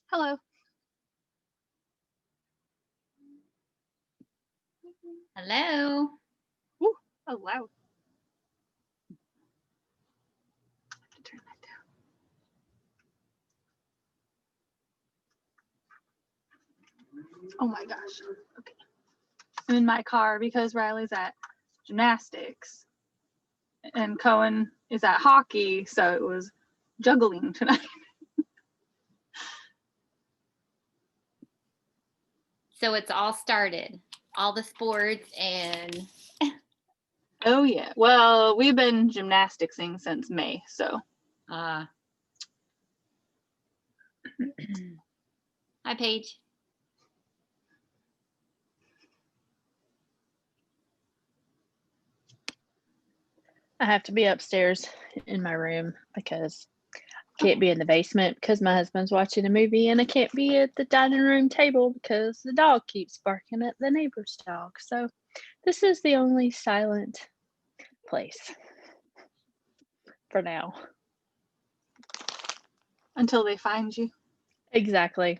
Hello. Hello. Ooh, oh, loud. I have to turn that down. Oh my gosh. Okay. I'm in my car because Riley's at gymnastics and Cohen is at hockey, so it was juggling tonight. So it's all started, all the sports and. Oh yeah. Well, we've been gymnasticsing since May, so. Hi, Paige. I have to be upstairs in my room because I can't be in the basement because my husband's watching a movie, and I can't be at the dining room table because the dog keeps barking at the neighbor's dog. So this is the only silent place for now. Until they find you. Exactly.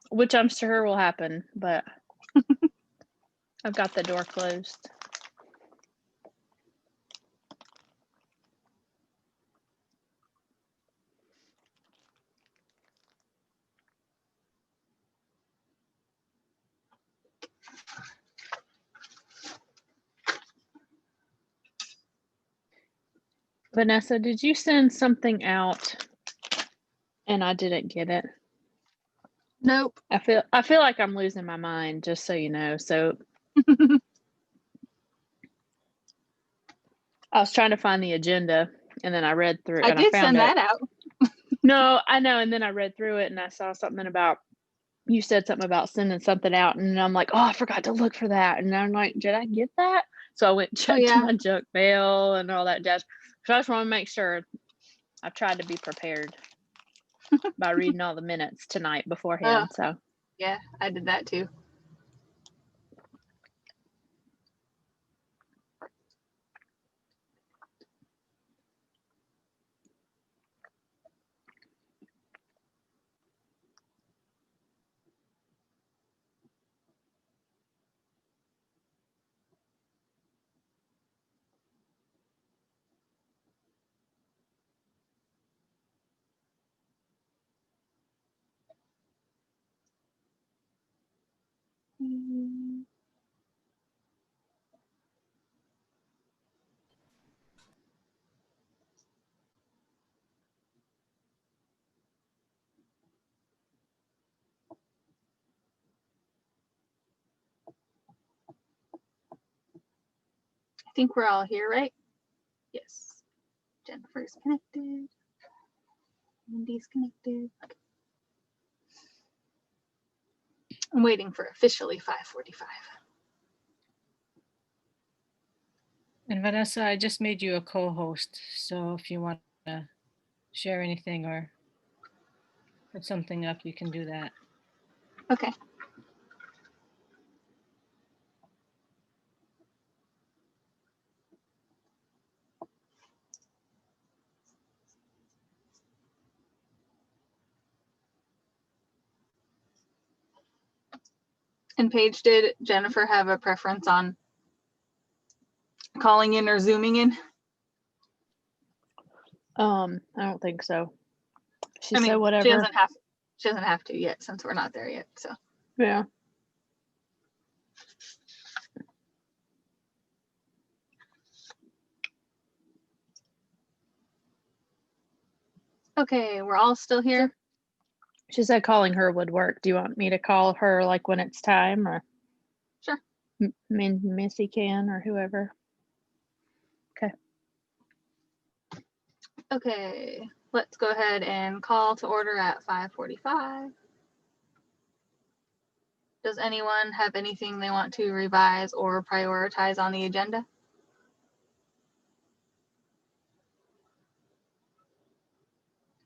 Which I'm sure will happen, but I've got the door closed. Vanessa, did you send something out and I didn't get it? Nope. I feel like I'm losing my mind, just so you know. So I was trying to find the agenda, and then I read through it. I did send that out. No, I know. And then I read through it, and I saw something about, you said something about sending something out, and I'm like, oh, I forgot to look for that. And I'm like, did I get that? So I went and checked my junk mail and all that jazz. So I just want to make sure I've tried to be prepared by reading all the minutes tonight beforehand. So yeah, I did that too. I think we're all here, right? Yes. Jennifer's connected. Mindy's connected. Okay. I'm waiting for officially 5:45. And Vanessa, I just made you a co-host. So if you want to share anything or put something up, you can do that. Okay. And Paige, did Jennifer have a preference on calling in or zooming in? I don't think so. She said whatever. She doesn't have to yet since we're not there yet. So yeah. okay, we're all still here. She said calling her would work. Do you want me to call her like when it's time, or? Sure. Missy can, or whoever. Okay. Okay, let's go ahead and call to order at 5:45. Does anyone have anything they want to revise or prioritize on the agenda?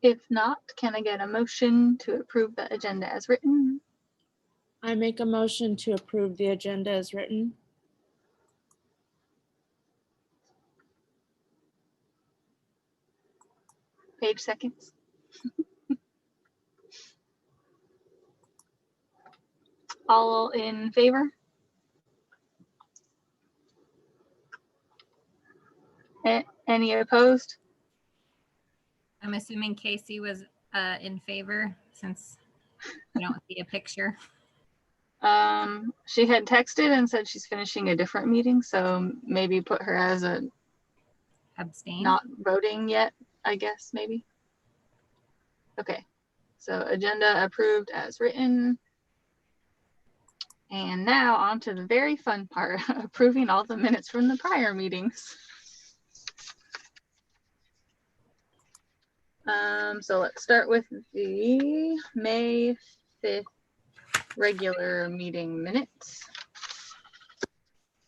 If not, can I get a motion to approve the agenda as written? I make a motion to approve the agenda as written. Paige seconds. All in favor? Any opposed? I'm assuming Casey was in favor since I don't see a picture. She had texted and said she's finishing a different meeting, so maybe put her as a Abstain. not voting yet, I guess, maybe. Okay, so agenda approved as written. And now on to the very fun part, approving all the minutes from the prior meetings. So let's start with the May 5th regular meeting minutes.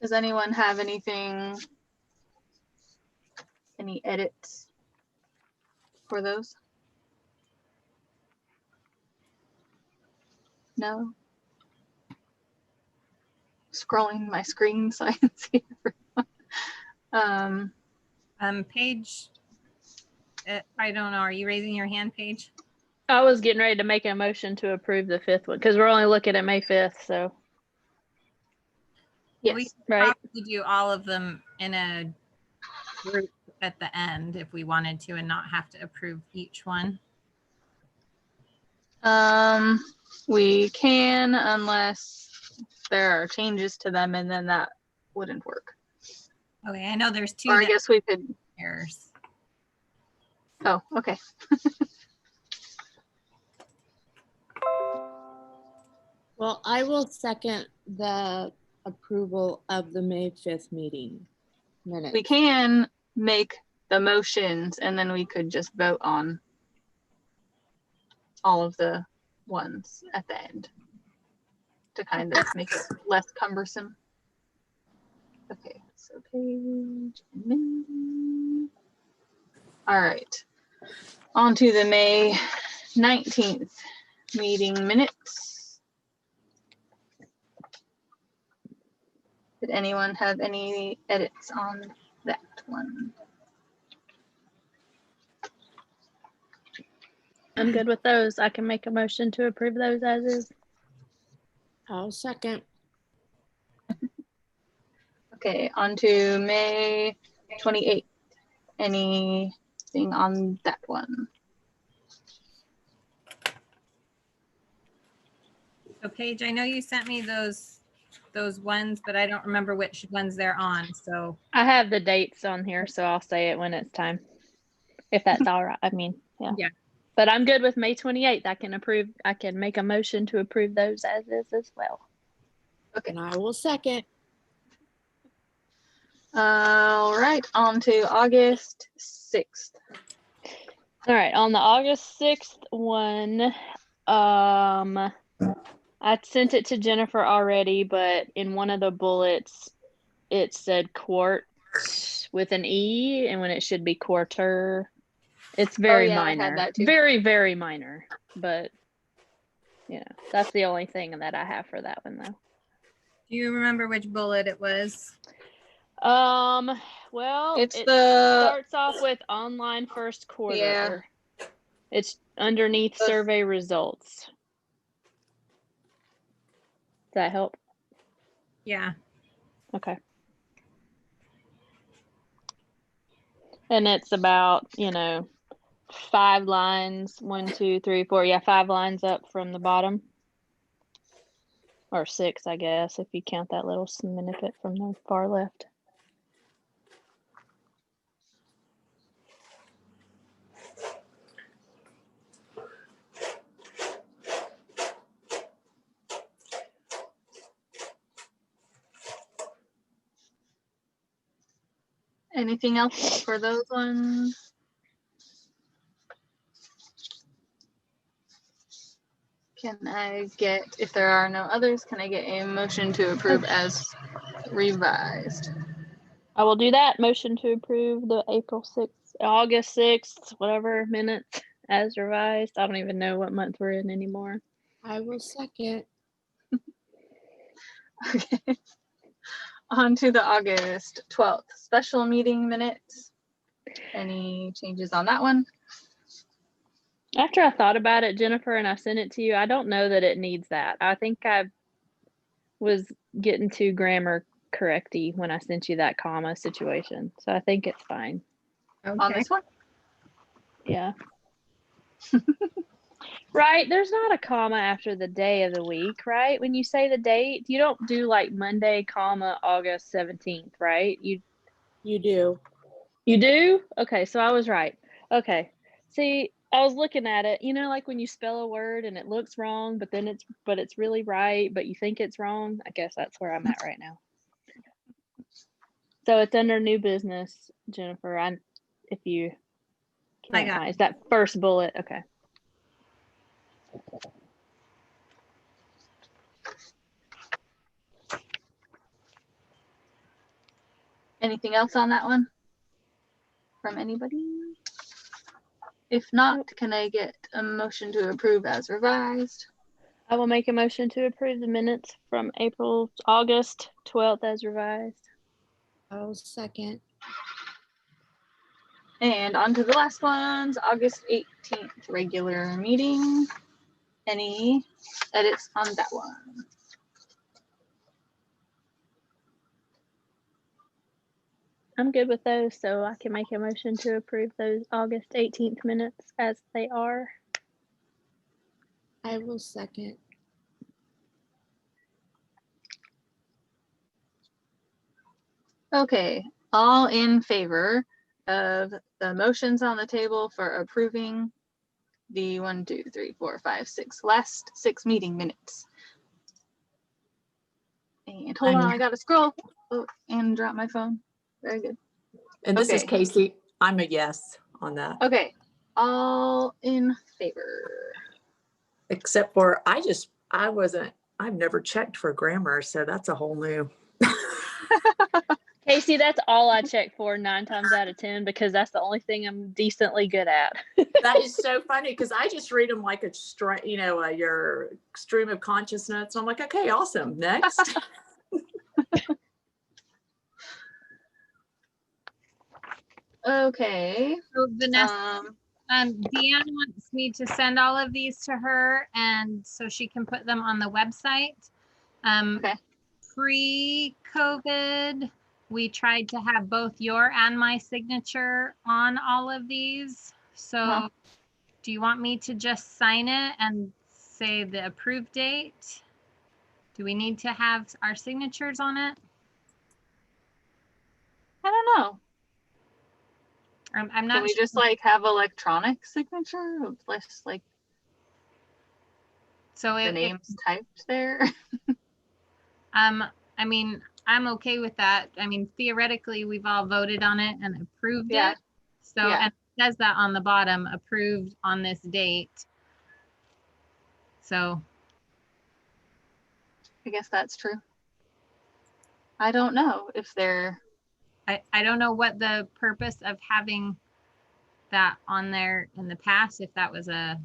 Does anyone have anything, any edits for those? No? Scrolling my screen so I can see everyone. Paige, I don't know. Are you raising your hand, Paige? I was getting ready to make a motion to approve the 5th one because we're only looking at May 5th. So, Yes, We could right. probably do all of them in a group at the end if we wanted to and not have to approve each one. we can unless there are changes to them, and then that wouldn't work. Okay, I know there's two Or I that guess we could. are errors. Oh, okay. Well, I will second the approval of the May 5th meeting minutes. We can make the motions, and then we could just vote on all of the ones at the end to kind of make it less cumbersome. Okay, so Paige and Mindy. All right, on to the May 19th meeting minutes. Did anyone have any edits on that one? I'm good with those. I can make a motion to approve those as is. I'll second. Okay, on to May 28th. Anything on that one? So Paige, I know you sent me those ones, but I don't remember which ones they're on. So I have the dates on here, so I'll say it when it's time. If that's all right. I mean, yeah. Yeah. But I'm good with May 28th. I can make a motion to approve those as is as well. Okay. And I will second. All right, on to August 6th. All right, on the August 6th one, I sent it to Jennifer already, but in one of the bullets, it said quart with an E, and when it should be quarter. It's very yeah, I had minor. that too. Very, very minor. But, you know, that's the only thing that I have for that one, though. do you remember which bullet it was? Well, It's it the starts off with online first quarter. Yeah. It's underneath The- survey results. Does that help? Yeah. Okay. And it's about, 5 lines, 1, 2, 3, 4. Yeah, 5 lines up from the bottom. Or 6, I guess, if you count that little snippet from the far left. Anything else for those ones? Can I get, if there are no others, can I get a motion to approve as revised? I will do that. Motion to approve the August 6th, whatever minutes as revised. I don't even know what month we're in anymore. I will second. Okay. On to the August 12th special meeting minutes. Any changes on that one? After I thought about it, Jennifer, and I sent it to you, I don't know that it needs that. I think I was getting too grammar correcty when I sent you that comma situation. So I think it's fine. On Okay. this one? Yeah. Right. There's not a comma after the day of the week, right? When you say the date, you don't do like Monday, comma, August 17th, right? You do. You do? Okay, so I was right. Okay. See, I was looking at it, you know, like when you spell a word and it looks wrong, but then it's really right, but you think it's wrong. I guess that's where I'm at right now. So it's under new business, Jennifer. If you I can't got find, it's that first bullet. Okay. Anything else on that one? From anybody? If not, Nope. can I get a motion to approve as revised? I will make a motion to approve the minutes from August 12th as revised. I'll second. And on to the last ones, August 18th, regular meeting. Any edits on that one? I'm good with those, so I can make a motion to approve those August 18th minutes as they are. I will second. Okay, all in favor of the motions on the table for approving the 1, 2, 3, 4, 5, 6 last 6 meeting minutes. And hold on, I gotta scroll and drop my phone. Very good. And this is Okay. Casey. I'm a yes on that, Okay, all in favor. except for I've never checked for grammar. So that's a whole new. Casey, that's all I check for 9 times out of 10 because that's the only thing I'm decently good at. That is so funny because I just read them like your stream of consciousness. I'm like, okay, awesome. Next. Okay. So Vanessa, Deanne wants me to send all of these to her and so she can put them on the website. Okay. Pre-COVID, we tried to have both your and my signature on all of these. So do you want me to just sign it and say the approved date? Do we need to have our signatures on it? I don't know. I'm Can not we sure. just like have electronic signature? Less like So the if, names typed there? I mean, I'm okay with that. I mean, theoretically, we've all voted on it and approved Yeah. it. So, Yeah. and it says that on the bottom, approved on this date. So, I guess that's true. I don't know if they're, I don't know what the purpose of having that on there in the past, if that was a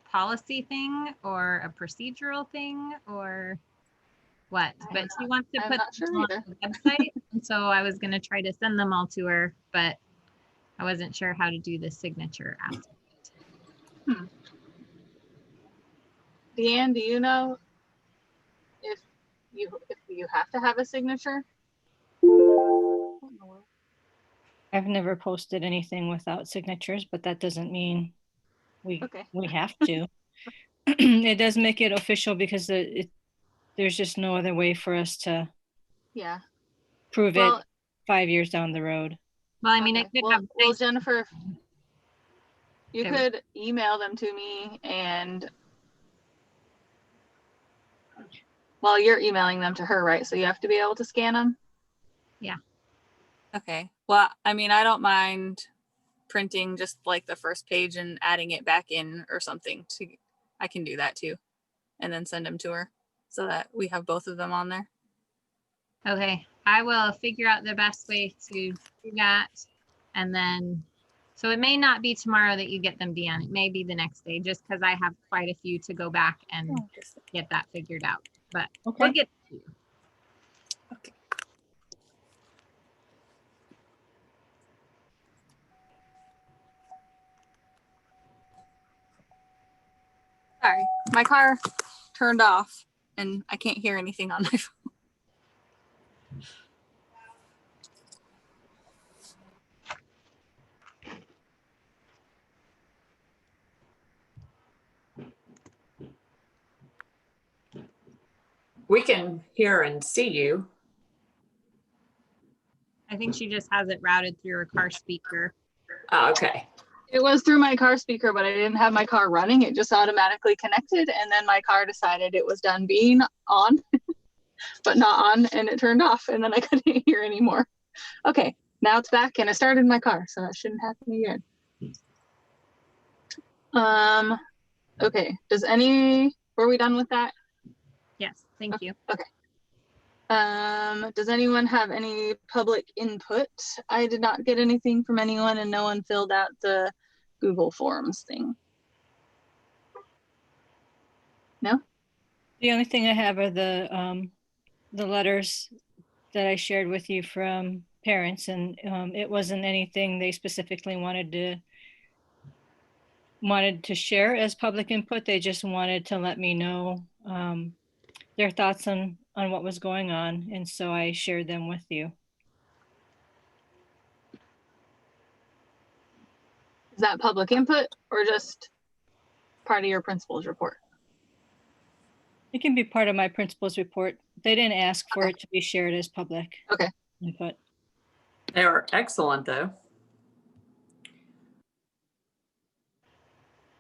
policy thing or a procedural thing or what, but she wants to I'm put not sure them on either. the website. And so I was going to try to send them all to her, but I wasn't sure how to do the signature aspect. Deanne, do you know if you have to have a signature? I've never posted anything without signatures, but that doesn't mean we Okay. have to. It does make it official because there's just no other way for us to Yeah. prove Well, it 5 years down the road. Well, I mean, okay. it could Well, have. well, Jennifer, you Okay. could email them to me and well, you're emailing them to her, right? So you have to be able to scan them? Yeah. Okay. Well, I mean, I don't mind printing just like the first page and adding it back in or something I can do that too. And then send them to her so that we have both of them on there. Okay, I will figure out the best way to do that. And then, so it may not be tomorrow that you get them, Deanne. It may be the next day, just because I have quite a few to go back and get that figured out. But we'll get to you. Okay. Sorry, my car turned off and I can't hear anything on my phone. We can hear and see you. I think she just has it routed through her car speaker. Oh, okay. It was through my car speaker, but I didn't have my car running. It just automatically connected, and then my car decided it was done being on, but not on, and it turned off, and then I couldn't hear anymore. Okay, now it's back, and I started my car, so that shouldn't happen again. Okay, were we done with that? Yes, thank you. Okay. Does anyone have any public input? I did not get anything from anyone, and no one filled out the Google Forms thing. No? The only thing I have are the letters that I shared with you from parents, and it wasn't anything they specifically wanted to share as public input. They just wanted to let me know their thoughts on what was going on, and so I shared them with you. Is that public input or just part of your principal's report? It can be part of my principal's report. They didn't ask for it to be shared as public. Okay. Input. They were excellent, though.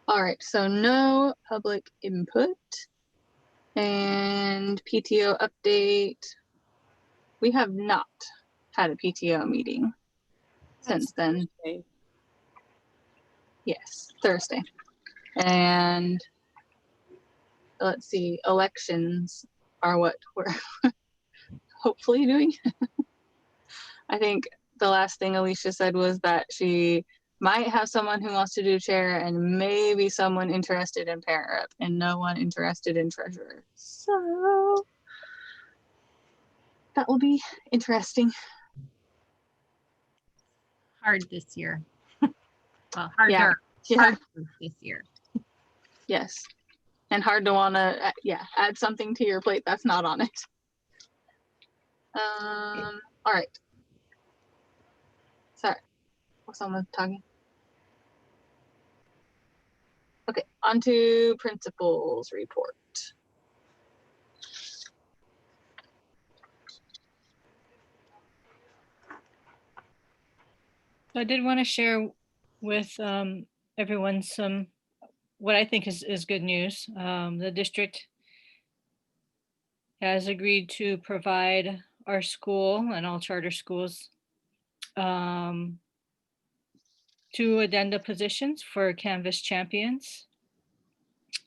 All right, so no public input. And PTO update. We have not had a PTO meeting since then. Okay. Yes, Thursday. And let's see, elections are what we're hopefully doing. I think the last thing Alicia said was that she might have someone who wants to do chair and maybe someone interested in parent rep and no one interested in treasurer. So that will be interesting. Hard this year. Well, harder. Yeah. Harder this year. Yes. And hard to want to, add something to your plate that's not on it. All right. Sorry, was someone talking? Okay, on to principals report. So I did want to share with everyone what I think is good news. The district has agreed to provide our school and all charter schools 2 addenda positions for Canvas champions.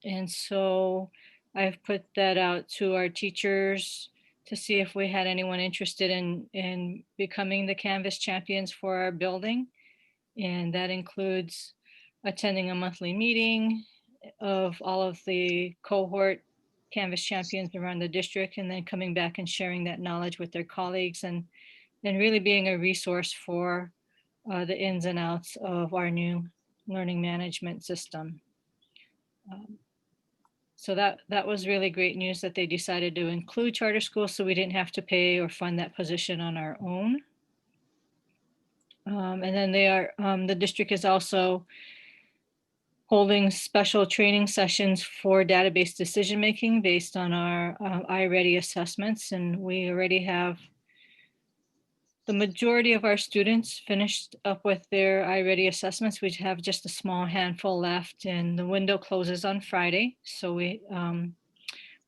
And so I've put that out to our teachers to see if we had anyone interested in becoming the Canvas champions for our building. And that includes attending a monthly meeting of all of the cohort Canvas champions around the district, and then coming back and sharing that knowledge with their colleagues and really being a resource for the ins and outs of our new learning management system. So that was really great news that they decided to include charter schools so we didn't have to pay or fund that position on our own. And then the district is also holding special training sessions for database decision-making based on our iReady assessments. And we already have the majority of our students finished up with their iReady assessments. We have just a small handful left and the window closes on Friday. So we're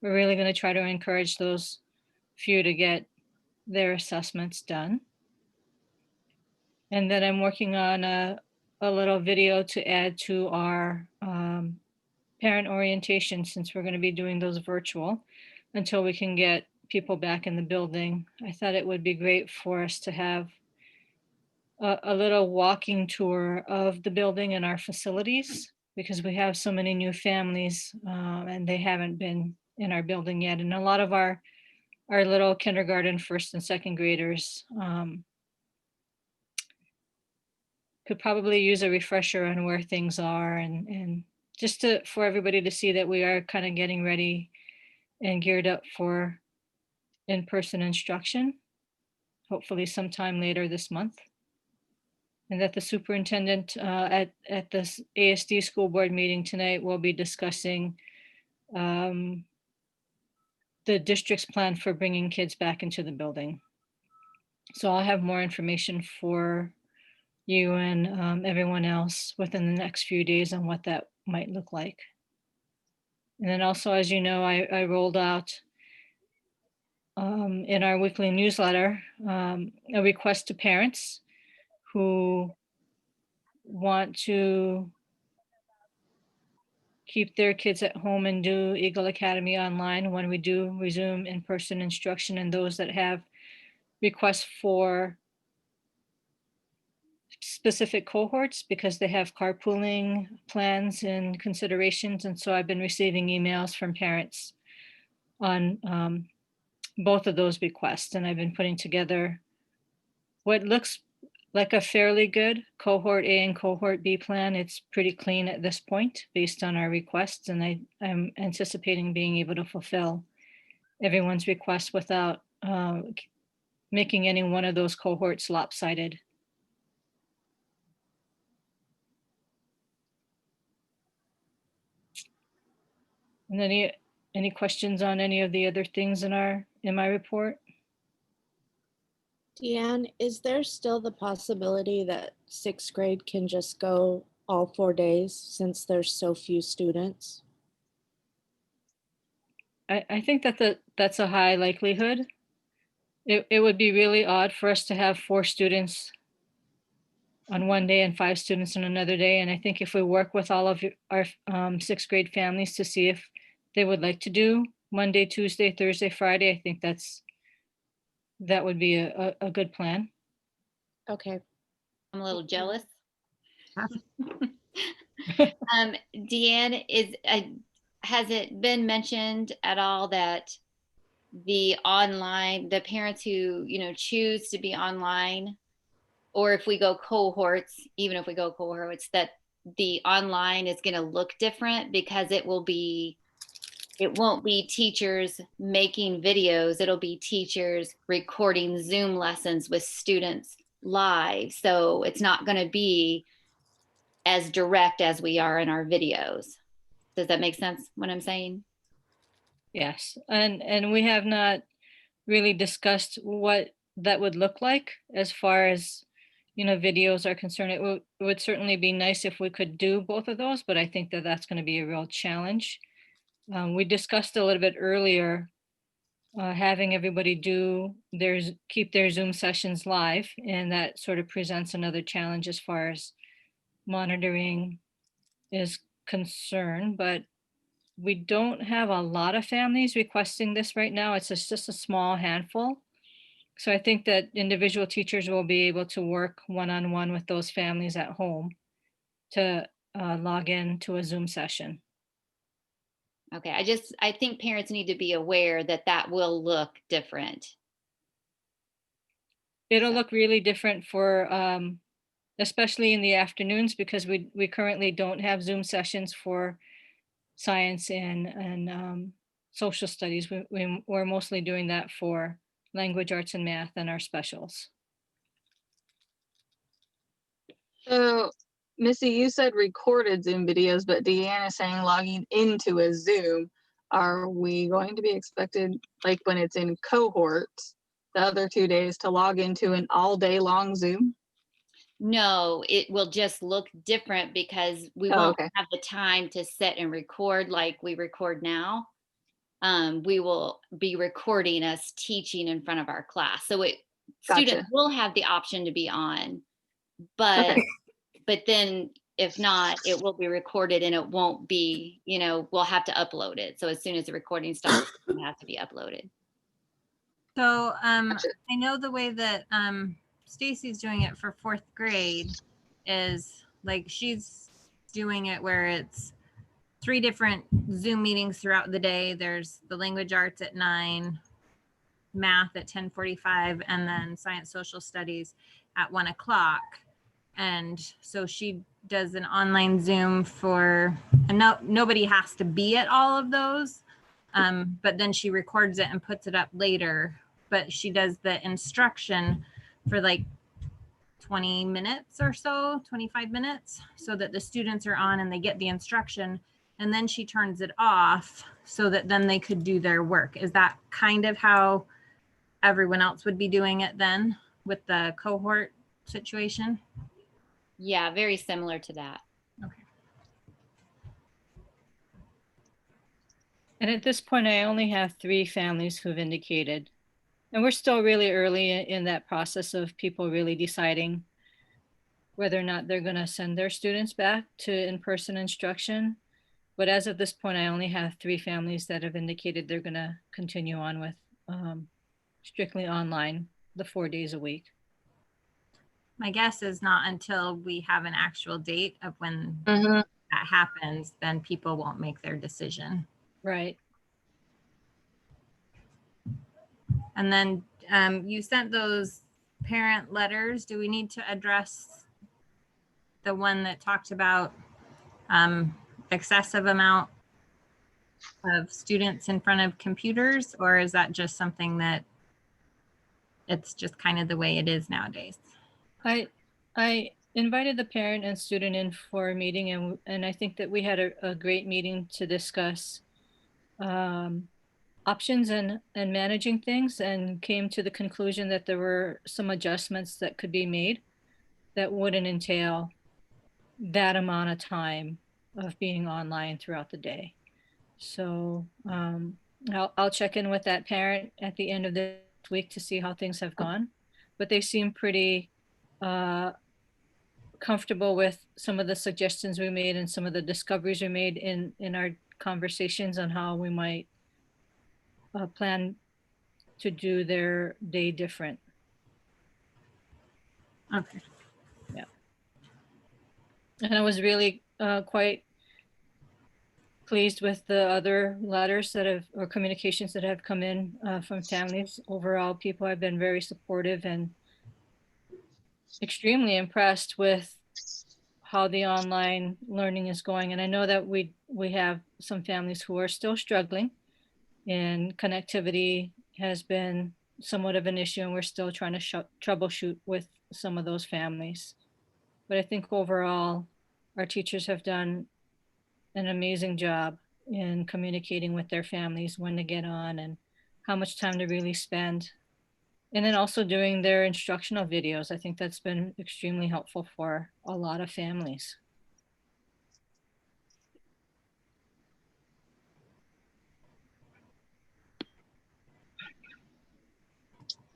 really going to try to encourage those few to get their assessments done. And then I'm working on a little video to add to our parent orientation, since we're going to be doing those virtual until we can get people back in the building. I thought it would be great for us to have a little walking tour of the building and our facilities, because we have so many new families and they haven't been in our building yet. And a lot of our little kindergarten, first and second graders could probably use a refresher on where things are, and just for everybody to see that we are kind of getting ready and geared up for in-person instruction, hopefully sometime later this month. And that the superintendent at this ASD school board meeting tonight will be discussing the district's plan for bringing kids back into the building. So I'll have more information for you and everyone else within the next few days on what that might look like. And then also, as you know, I rolled out in our weekly newsletter a request to parents who want to keep their kids at home and do Eagle Academy online when we do resume in-person instruction, and those that have requests for specific cohorts because they have carpooling plans and considerations. And so I've been receiving emails from parents on both of those requests, and I've been putting together what looks like a fairly good cohort A and cohort B plan. It's pretty clean at this point based on our requests, and I'm anticipating being able to fulfill everyone's request without making any one of those cohorts lopsided. And any questions on any of the other things in my report? Deanne, is there still the possibility that 6th grade can just go all 4 days since there's so few students? I think that's a high likelihood. It would be really odd for us to have 4 students on one day and 5 students on another day. And I think if we work with all of our 6th grade families to see if they would like to do Monday, Tuesday, Thursday, Friday, I think that would be a good plan. Okay. I'm a little jealous. Deanne, has it been mentioned at all that the parents who, choose to be online, or if we go cohorts, even if we go cohorts, that the online is going to look different because it won't be teachers making videos. It'll be teachers recording Zoom lessons with students live. So it's not going to be as direct as we are in our videos. Does that make sense what I'm saying? Yes, and we have not really discussed what that would look like as far as, videos are concerned. It would certainly be nice if we could do both of those, but I think that that's going to be a real challenge. We discussed a little bit earlier having everybody keep their Zoom sessions live, and that sort of presents another challenge as far as monitoring is concerned. But we don't have a lot of families requesting this right now. It's just a small handful. So I think that individual teachers will be able to work one-on-one with those families at home to log in to a Zoom session. Okay, I think parents need to be aware that will look different. It'll look really different for, especially in the afternoons, because we currently don't have Zoom sessions for science and social studies. We're mostly doing that for language arts and math and our specials. So, Missy, you said recorded Zoom videos, but Deanna is saying logging into a Zoom. Are we going to be expected, like when it's in cohorts, the other 2 days to log into an all day long Zoom? No, it will just look different because we won't have the time to sit and record like we record now. We will be recording us teaching in front of our class. So students will have the option to be on, but then if not, it will be recorded and it won't be, we'll have to upload it. So as soon as the recording starts, it has to be uploaded. So I know the way that Stacy's doing it for 4th grade is like she's doing it where it's 3 different Zoom meetings throughout the day. There's the language arts at 9, math at 10:45, and then science social studies at 1 o'clock. And so she does an online Zoom and nobody has to be at all of those. But then she records it and puts it up later. But she does the instruction for like 20 minutes or so, 25 minutes, so that the students are on and they get the instruction. and then she turns it off so that then they could do their work. Is that kind of how everyone else would be doing it then with the cohort situation? Yeah, very similar to that. Okay. And at this point, I only have 3 families who've indicated. And we're still really early in that process of people really deciding whether or not they're going to send their students back to in-person instruction. But as of this point, I only have 3 families that have indicated they're going to continue on with strictly online, the 4 days a week. My guess is not until we have an actual date of when Mhm. that happens, then people won't make their decision. Right. And then you sent those parent letters. Do we need to address the one that talked about excessive amount of students in front of computers, or is that just something that it's just kind of the way it is nowadays? I invited the parent and student in for a meeting, and I think that we had a great meeting to discuss options and managing things, and came to the conclusion that there were some adjustments that could be made that wouldn't entail that amount of time of being online throughout the day. So I'll check in with that parent at the end of this week to see how things have gone, but they seem pretty comfortable with some of the suggestions we made and some of the discoveries we made in our conversations on how we might plan to do their day different. Okay. Yeah. And I was really quite pleased with the other letters that have, or communications that have come in from families. Overall, people have been very supportive and extremely impressed with how the online learning is going. And I know that we have some families who are still struggling, and connectivity has been somewhat of an issue, and we're still trying to troubleshoot with some of those families. But I think overall, our teachers have done an amazing job in communicating with their families when to get on and how much time to really spend. And then also doing their instructional videos. I think that's been extremely helpful for a lot of families.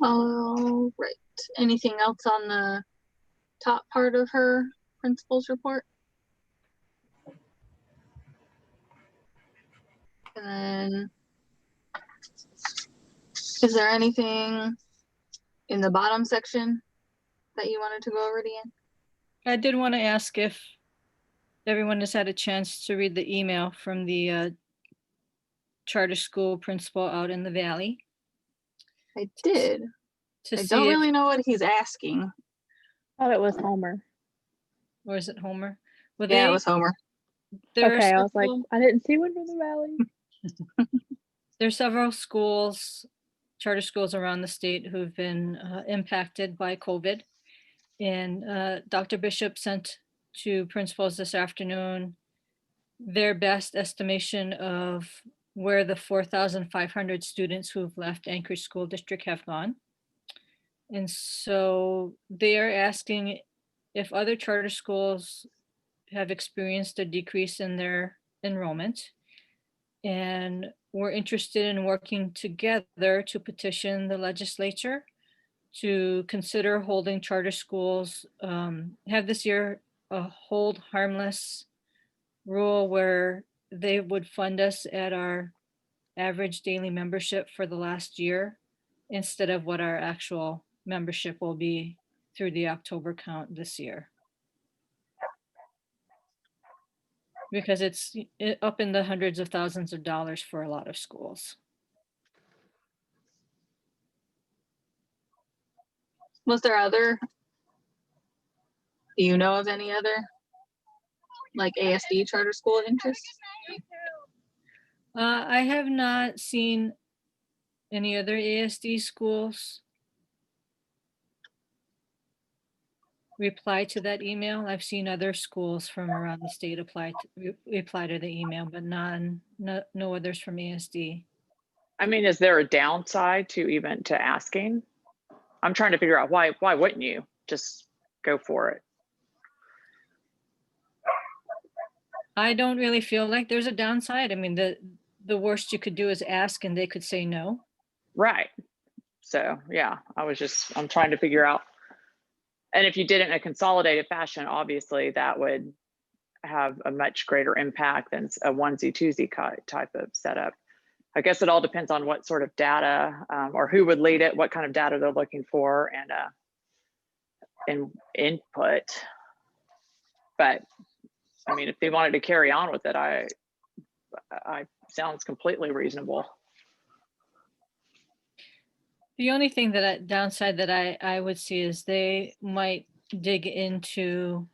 All right. Anything else on the top part of her principal's report? And then, is there anything in the bottom section that you wanted to go over, Deanne? I did want to ask if everyone has had a chance to read the email from the charter school principal out in the valley. I did. To I see don't if, really know what he's asking. Thought it was Homer. or is it Homer? Well, Yeah, it was Homer. there are Okay, I was like, several- I didn't see one from the valley. There are several schools, charter schools around the state who've been impacted by COVID. And Dr. Bishop sent to principals this afternoon their best estimation of where the 4,500 students who've left Anchorage School District have gone. And so they are asking if other charter schools have experienced a decrease in their enrollment. And we're interested in working together to petition the legislature to consider holding charter schools, have this year a hold harmless rule where they would fund us at our average daily membership for the last year instead of what our actual membership will be through the October count this year. Because it's up in the hundreds of thousands of dollars for a lot of schools. Was there other? Do you know of any other like ASD charter school interest? I have not seen any other ASD schools. reply to that email. I've seen other schools from around the state reply to the email, but no others from ASD. I mean, is there a downside to asking? I'm trying to figure out why wouldn't you just go for it? I don't really feel like there's a downside. I mean, the worst you could do is ask and they could say no. Right. So yeah, I'm trying to figure out. And if you did it in a consolidated fashion, obviously that would have a much greater impact than a onesie twosie type of setup. I guess it all depends on what sort of data or who would lead it, what kind of data they're looking for, and input. But I mean, if they wanted to carry on with it, I sounds completely reasonable. The only thing downside that I would see is they might dig into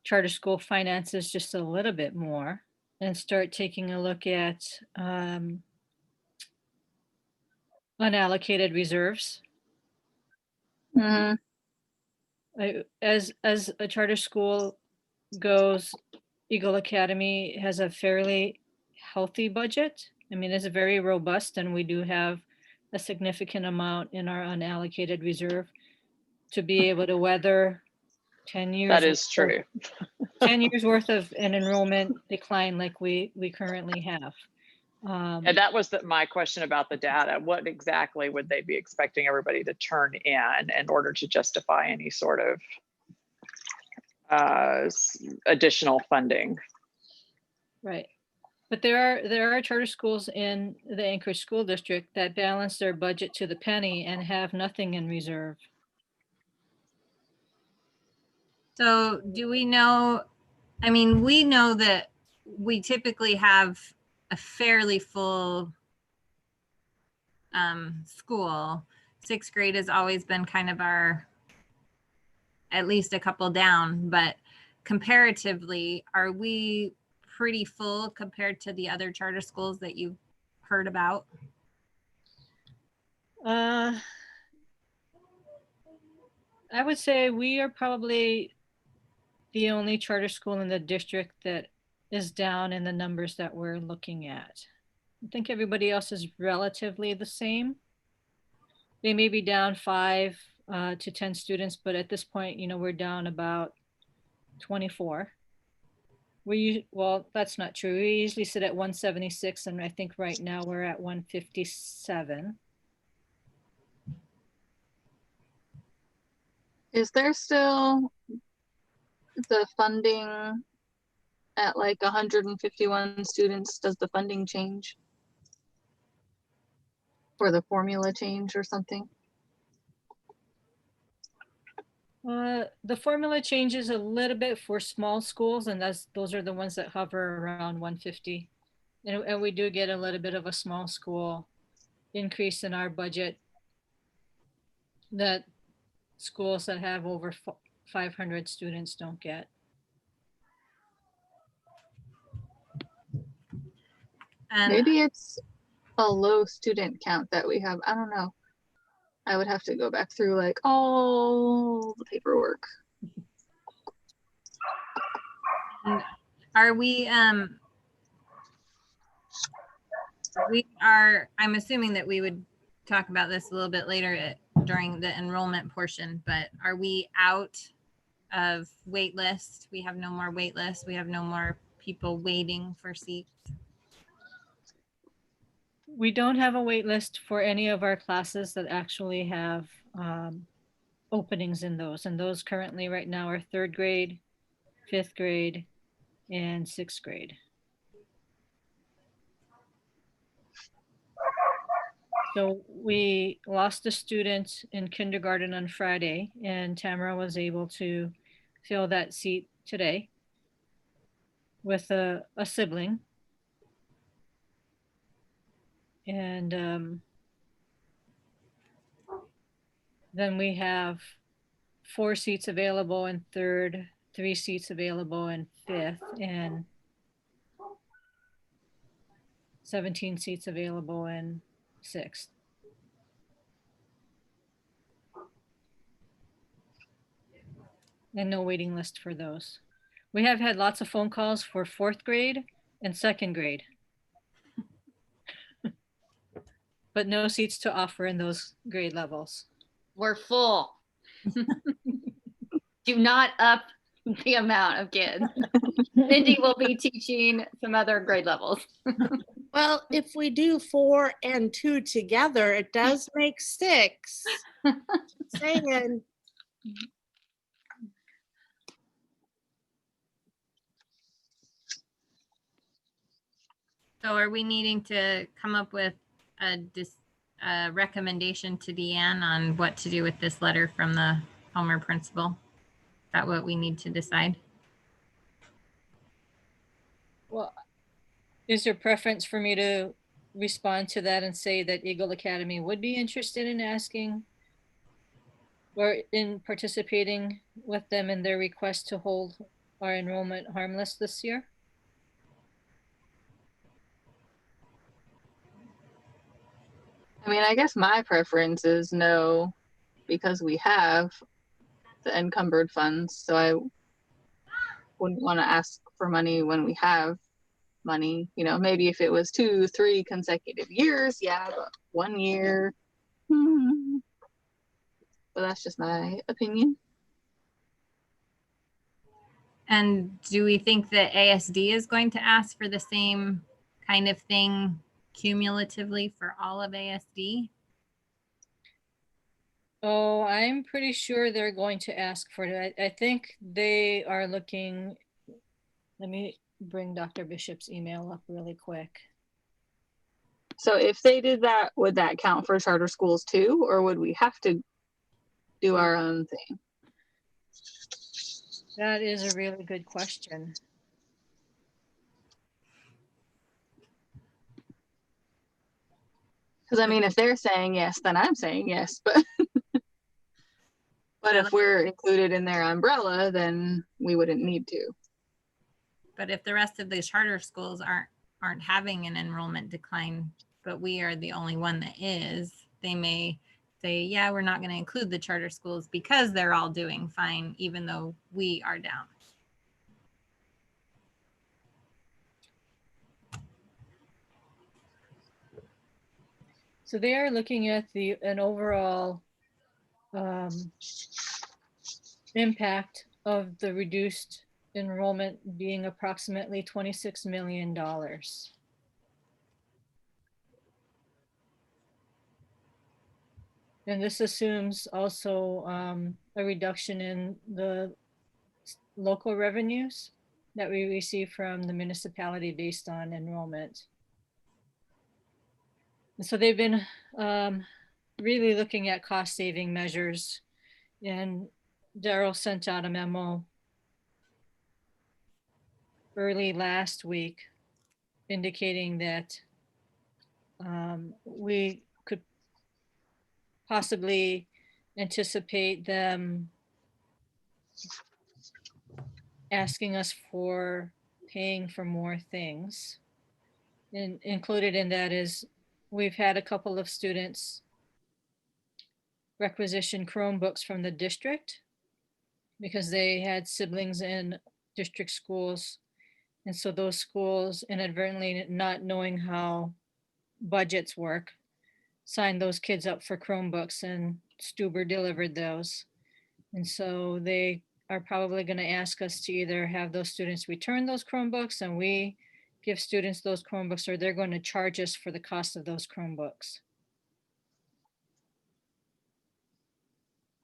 charter school finances just a little bit more and start taking a look at unallocated reserves. Mm-hmm. As a charter school goes, Eagle Academy has a fairly healthy budget. I mean, it's very robust, and we do have a significant amount in our unallocated reserve to be able to weather 10 years. That is true. 10 years worth of an enrollment decline like we currently have. And that was my question about the data. What exactly would they be expecting everybody to turn in order to justify any sort of additional funding? Right. But there are charter schools in the Anchorage School District that balance their budget to the penny and have nothing in reserve. So do we know, I mean, we know that we typically have a fairly full school. 6th grade has always been kind of our, at least a couple down, but comparatively, are we pretty full compared to the other charter schools that you've heard about? I would say we are probably the only charter school in the district that is down in the numbers that we're looking at. I think everybody else is relatively the same. They may be down 5 to 10 students, but at this point, we're down about 24. Well, that's not true. We usually sit at 176, and I think right now we're at 157. Is there still the funding at like 151 students? Does the funding change? Or the formula change or something? The formula changes a little bit for small schools, and those are the ones that hover around 150. And we do get a little bit of a small school increase in our budget that schools that have over 500 students don't get. And maybe it's a low student count that we have. I don't know. I would have to go back through like all the paperwork. are we I'm assuming that we would talk about this a little bit later during the enrollment portion, but are we out of wait list? We have no more wait list. We have no more people waiting for seats. We don't have a wait list for any of our classes that actually have openings in those. And those currently right now are 3rd grade, 5th grade, and 6th grade. So we lost a student in kindergarten on Friday, and Tamara was able to fill that seat today with a sibling. And then we have 4 seats available in 3rd, 3 seats available in 5th, and 17 seats available in 6th. and no waiting list for those. We have had lots of phone calls for 4th grade and 2nd grade, but no seats to offer in those grade levels. We're full. Do not up the amount of kids. Cindy will be teaching some other grade levels. Well, if we do 4 and 2 together, it does make 6. Saying. So are we needing to come up with a recommendation to Deanne on what to do with this letter from the Homer principal? Is that what we need to decide? Well, is there preference for me to respond to that and say that Eagle Academy would be interested in asking or in participating with them in their request to hold our enrollment harmless this year? I mean, I guess my preference is no, because we have the encumbered funds. So I wouldn't want to ask for money when we have money. You know, maybe if it was 2, 3 consecutive years, yeah, but 1 year. But that's just my opinion. And do we think that ASD is going to ask for the same kind of thing cumulatively for all of ASD? Oh, I'm pretty sure they're going to ask for it. I think they are looking, let me bring Dr. Bishop's email up really quick. So if they did that, would that count for charter schools too? Or would we have to do our own thing? That is a really good question. Because I mean, if they're saying yes, then I'm saying yes. But but if we're included in their umbrella, then we wouldn't need to. But if the rest of the charter schools aren't having an enrollment decline, but we are the only one that is, they may say, yeah, we're not going to include the charter schools because they're all doing fine, even though we are down. So they are looking at an overall impact of the reduced enrollment being approximately $26 million. And this assumes also a reduction in the local revenues that we receive from the municipality based on enrollment. And so they've been really looking at cost saving measures, and Daryl sent out a memo early last week indicating that we could possibly anticipate them asking us for paying for more things. And included in that is we've had a couple of students requisition Chromebooks from the district because they had siblings in district schools. And so those schools, inadvertently not knowing how budgets work, signed those kids up for Chromebooks, and Stuber delivered those. And so they are probably going to ask us to either have those students return those Chromebooks and we give students those Chromebooks, or they're going to charge us for the cost of those Chromebooks.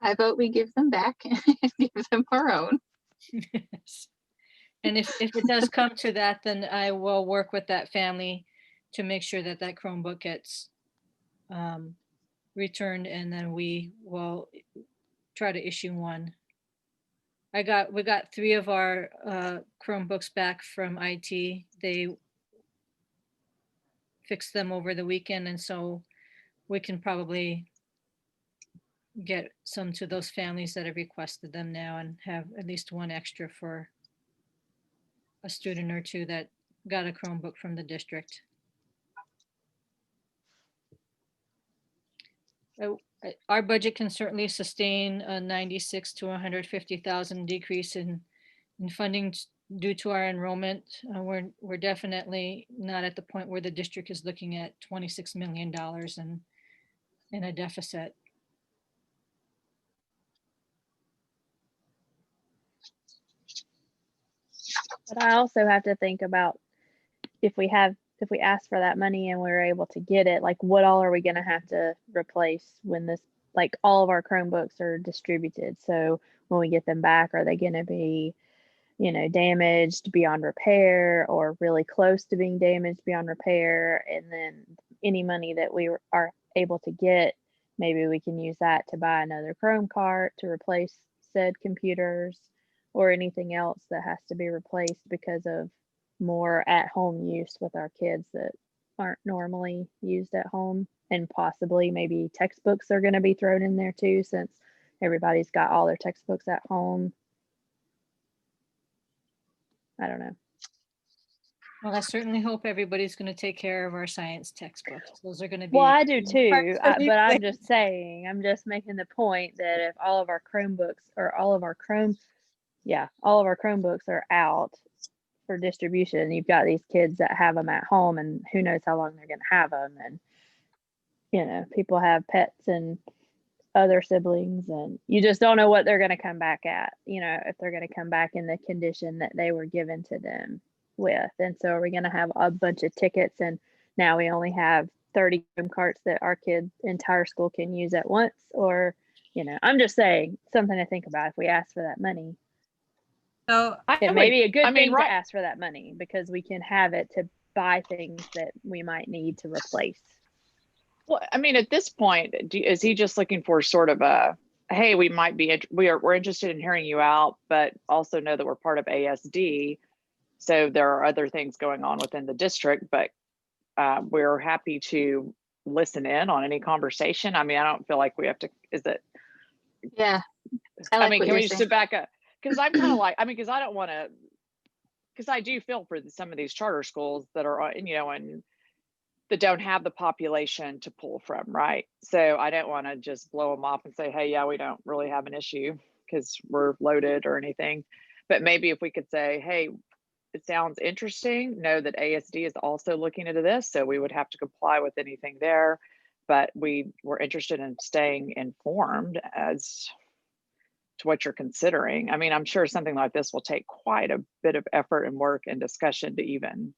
I vote we give them back and give them our own. Yes. And if it does come to that, then I will work with that family to make sure that that Chromebook gets returned, and then we will try to issue one. We got 3 of our Chromebooks back from IT. They fixed them over the weekend, and so we can probably get some to those families that have requested them now and have at least one extra for a student or 2 that got a Chromebook from the district. our budget can certainly sustain a 96 to 150,000 decrease in funding due to our enrollment. We're definitely not at the point where the district is looking at $26 million in a deficit. But I also have to think about if we ask for that money and we're able to get it, like what all are we going to have to replace when this, like all of our Chromebooks are distributed. So when we get them back, are they going to be, you know, damaged beyond repair or really close to being damaged beyond repair? And then any money that we are able to get, maybe we can use that to buy another Chrome cart to replace said computers or anything else that has to be replaced because of more at home use with our kids that aren't normally used at home. And possibly maybe textbooks are going to be thrown in there too, since everybody's got all their textbooks at home. I don't know. Well, I certainly hope everybody's going to take care of our science textbooks. Those are going to be. Well, I do too, but I'm just saying, I'm just making the point that if all of our Chromebooks or all of our Chromebooks are out for distribution, you've got these kids that have them at home and who knows how long they're going to have them. And, you know, people have pets and other siblings and you just don't know what they're going to come back at, you know, if they're going to come back in the condition that they were given to them with. And so are we going to have a bunch of tickets and now we only have 30 Chrome carts that our kids entire school can use at once? Or, you know, I'm just saying something to think about if we ask for that money. So It may be a good thing to ask for that money because we can have it to buy things that we might need to replace. Well, I mean, at this point, is he just looking for sort of a, hey, we're interested in hearing you out, but also know that we're part of ASD. So there are other things going on within the district, but we're happy to listen in on any conversation. I mean, I don't feel like we have to, is it? Yeah. I mean, can we just sit back up? Because I'm kind of like, I mean, because I don't want to, because I do feel for some of these charter schools that are, you know, and that don't have the population to pull from, right? So I don't want to just blow them off and say, hey, yeah, we don't really have an issue because we're loaded or anything. But maybe if we could say, hey, it sounds interesting, know that ASD is also looking into this, so we would have to comply with anything there. But we were interested in staying informed as to what you're considering. I mean, I'm sure something like this will take quite a bit of effort and work and discussion to even,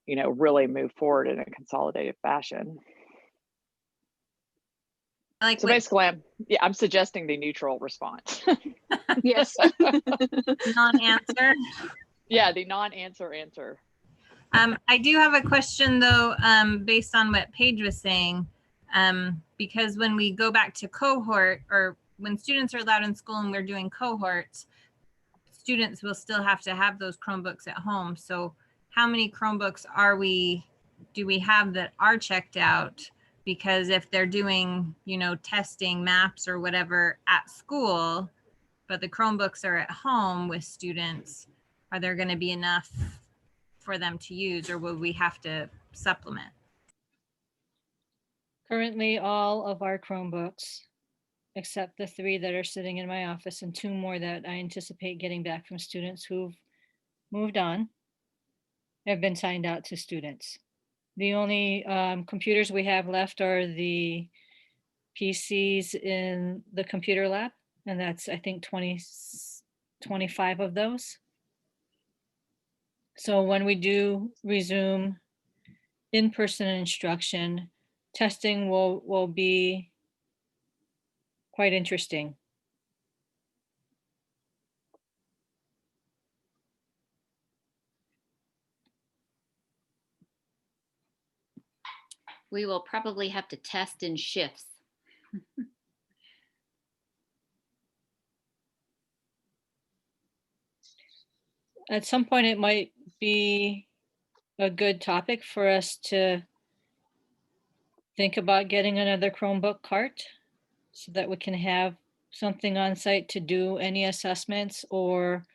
you know, really move forward in a consolidated fashion. So basically, I'm suggesting the neutral response. Yes. Non-answer. Yeah, the non-answer answer. I do have a question though, based on what Paige was saying, because when we go back to cohort, or when students are allowed in school and we're doing cohorts, students will still have to have those Chromebooks at home. So how many Chromebooks do we have that are checked out? Because if they're doing, you know, testing maps or whatever at school, but the Chromebooks are at home with students, are there going to be enough for them to use, or will we have to supplement? Currently, all of our Chromebooks, except the 3 that are sitting in my office and 2 more that I anticipate getting back from students who've moved on, have been signed out to students. The only computers we have left are the PCs in the computer lab, and that's, I think, 25 of those. So when we do resume in-person instruction, testing will be quite interesting. We will probably have to test in shifts. At some point, it might be a good topic for us to think about getting another Chromebook cart so that we can have something on site to do any assessments or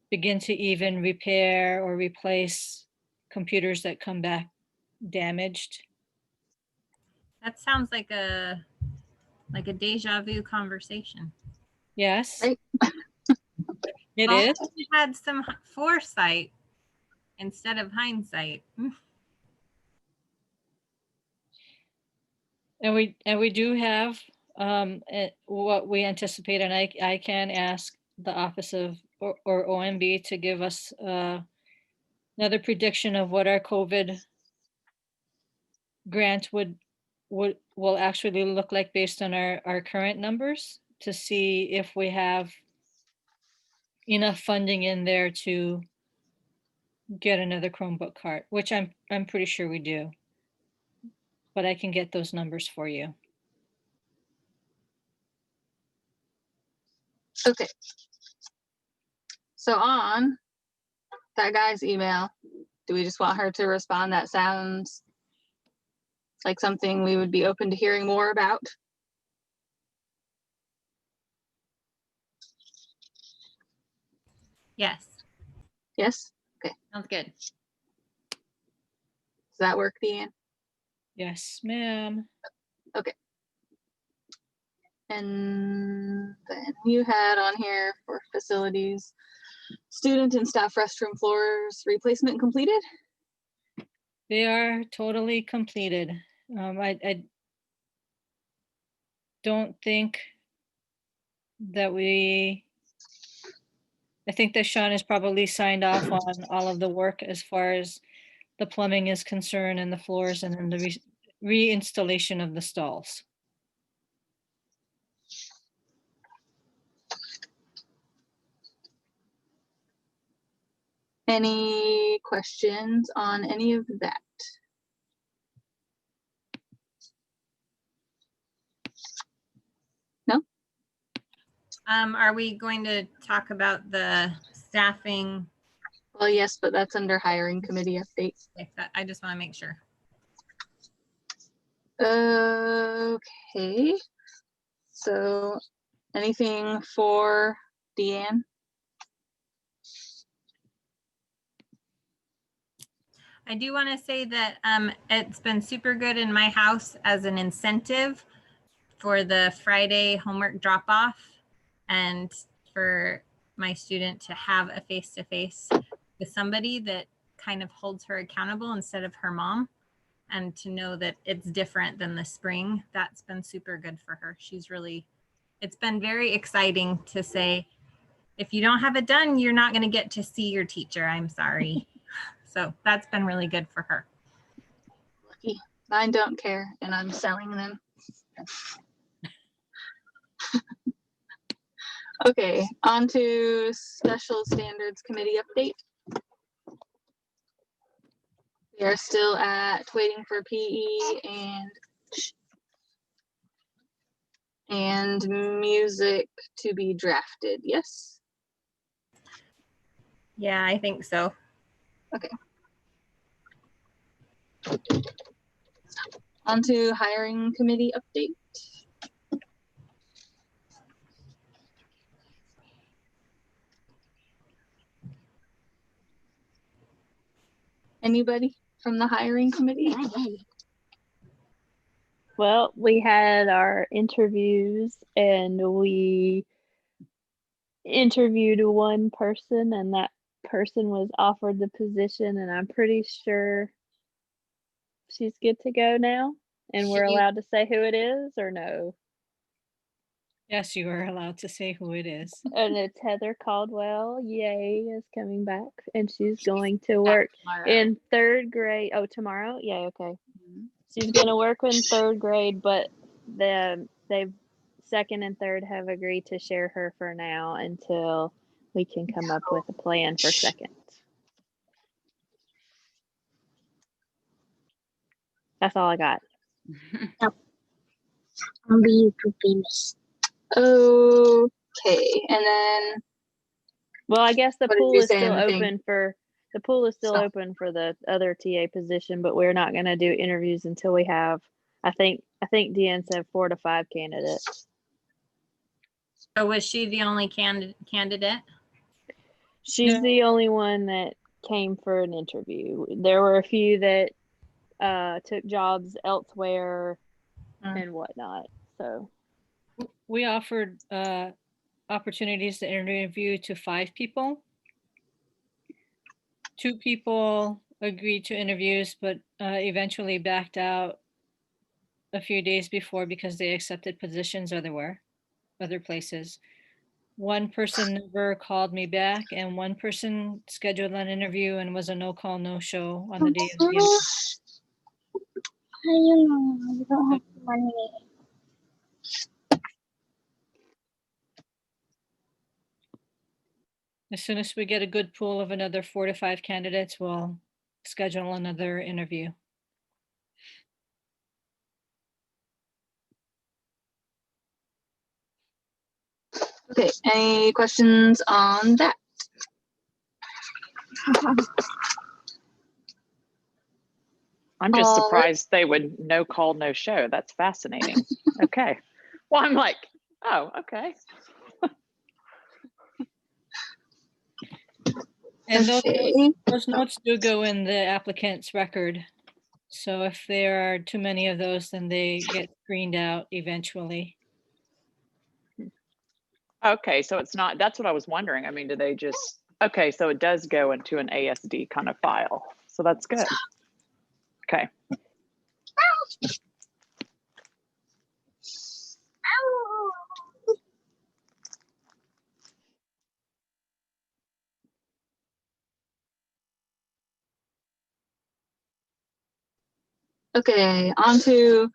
begin to even repair or replace computers that come back damaged. That sounds like like a deja vu conversation. Yes, Right. it Well, is. we had some foresight instead of hindsight. And we do have what we anticipate, and I can ask the Office of or OMB to give us another prediction of what our COVID grant will actually look like based on our current numbers, to see if we have enough funding in there to get another Chromebook cart, which I'm pretty sure we do. But I can get those numbers for you. Okay. So on that guy's email, do we just want her to respond? That sounds like something we would be open to hearing more about. Yes, Yes? Sounds good. Does that work, Deanne? Yes, ma'am. And then you had on here for facilities, student and staff restroom floors replacement completed? They are totally completed. I don't think that I think that Sean has probably signed off on all of the work as far as the plumbing is concerned, and the floors, and then the reinstallation of the stalls. Any questions on any of that? No? are we going to talk about the staffing? Well, yes, but that's under hiring committee update. I just want to make sure. Okay. So anything for Deanne? I do want to say that it's been super good in my house as an incentive for the Friday homework drop off, and for my student to have a face-to-face with somebody that kind of holds her accountable instead of her mom, and to know that it's different than the spring. That's been super good for her. It's been very exciting to say, if you don't have it done, you're not going to get to see your teacher. I'm sorry. So that's been really good for her. Lucky. Mine don't care, and I'm selling them. Okay, on to special standards committee update. We are still at waiting for PE and music to be drafted. Yes? Yeah, I think so. Okay. On to hiring committee update. Anybody from the hiring committee? Well, we had our interviews and we interviewed one person, and that person was offered the position, and I'm pretty sure she's good to go now. And we're allowed to say who it is, or no? Yes, you are allowed to say who it is. And it's Heather Caldwell. Yay, is coming back, and she's going to work in 3rd grade. Oh, tomorrow? Yeah, okay. She's going to work in 3rd grade, but they've 2nd and 3rd have agreed to share her for now until we can come up with a plan for 2nd. That's all I got. I'll be YouTube famous. Okay, and then Well, I guess the What did pool you is say still in the thing? open for the other TA position, but we're not going to do interviews until we have, I think Deanne said 4 to 5 candidates. So was she the only candidate? She's the only one that came for an interview. There were a few that took jobs elsewhere and whatnot. So we offered opportunities to interview to 5 people. 2 people agreed to interviews, but eventually backed out a few days before because they accepted positions other places. 1 person never called me back, and 1 person scheduled an interview and was a no call, no show on the day of the interview. You know, you don't have money. As soon as we get a good pool of another 4 to 5 candidates, we'll schedule another interview. Okay, any questions on that? I'm just All right. surprised they would no call, no show. That's fascinating. Okay. Well, I'm like, oh, okay. And Okay. those notes do go in the applicant's record. So if there are too many of those, then they get screened out eventually. Okay, so it's not, that's what I was wondering. I mean, do they just, okay, so it does go into an ASD kind of file. So that's good. Okay. Okay, on to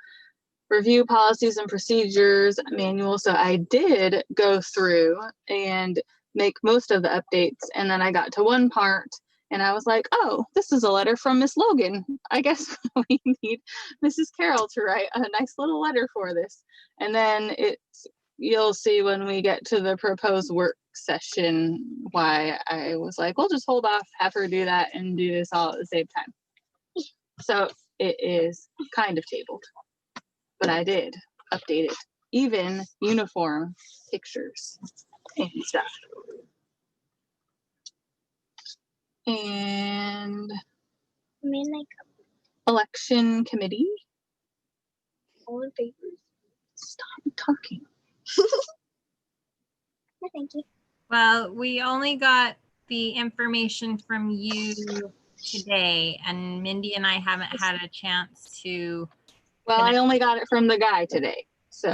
review policies and procedures manual. So I did go through and make most of the updates, and then I got to one part and I was like, oh, this is a letter from Miss Logan. I guess we need Mrs. Carroll to write a nice little letter for this. And then you'll see when we get to the proposed work session why I was like, we'll just hold off, have her do that and do this all at the same time. So it is kind of tabled, but I did update it, even uniform pictures and stuff. And I mean, like, election committee. all in favor? Stop talking. No, thank you. Well, we only got the information from you today, and Mindy and I haven't had a chance to. Well, I only got it from the guy today. So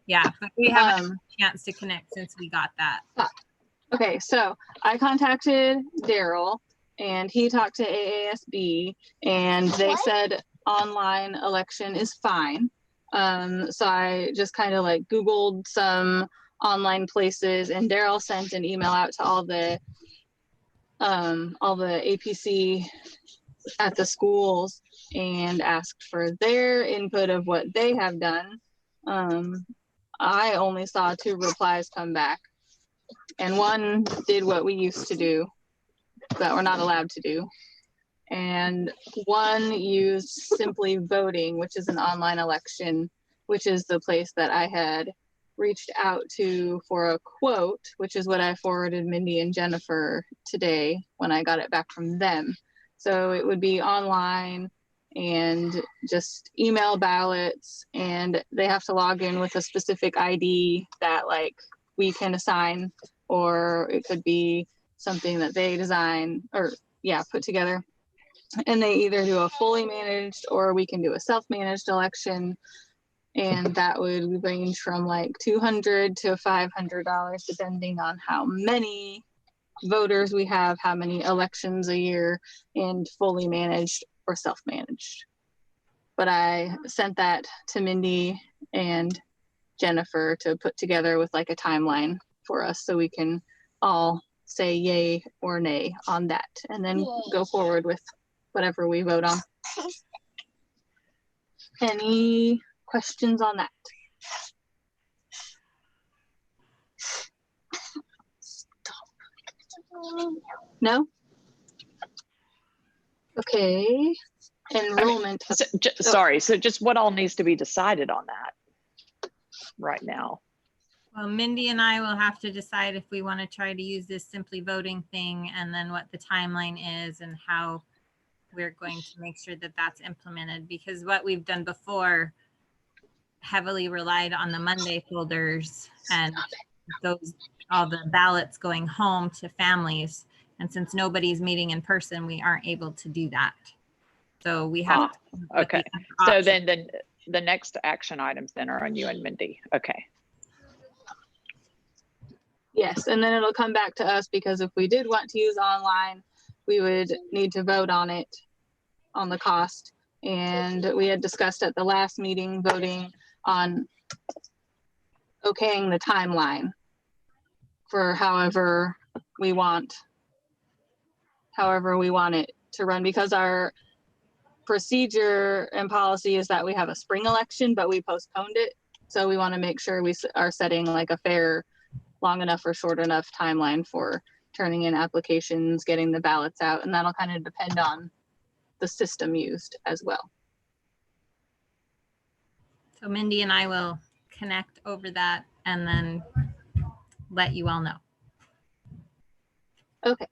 Yeah, but we haven't had a chance to connect since we got that. Okay, so I contacted Daryl and he talked to AASB and they said online election is fine. So I just kind of like Googled some online places, and Daryl sent an email out to all the APC at the schools and asked for their input of what they have done. I only saw 2 replies come back, and one did what we used to do that we're not allowed to do, and one used Simply Voting, which is an online election, which is the place that I had reached out to for a quote, which is what I forwarded Mindy and Jennifer today when I got it back from them. So it would be online and just email ballots, and they have to log in with a specific ID that like we can assign, or it could be something that they design or put together. And they either do a fully managed or we can do a self-managed election. And that would range from like $200 to $500 depending on how many voters we have, how many elections a year, and fully managed or self-managed. But I sent that to Mindy and Jennifer to put together with like a timeline for us so we can all say yay or nay on that, and then go forward with whatever we vote on. Any questions on that? No? Okay. Enrollment. Sorry, so just what all needs to be decided on that right now? Well, Mindy and I will have to decide if we want to try to use this Simply Voting thing, and then what the timeline is and how we're going to make sure that that's implemented, because what we've done before heavily relied on the Monday folders and those, all the ballots going home to families. And since nobody's meeting in person, we aren't able to do that. So we have to come up with Okay. the other So option. then the next action items then are on you and Mindy. Okay. Yes, and then it'll come back to us because if we did want to use online, we would need to vote on it, on the cost. And we had discussed at the last meeting voting on okaying the timeline for however we want it to run, because our procedure and policy is that we have a spring election, but we postponed it. So we want to make sure we are setting like a fair, long enough or short enough timeline for turning in applications, getting the ballots out, and that'll kind of depend on the system used as well. So Mindy and I will connect over that and then let you all know. Okay.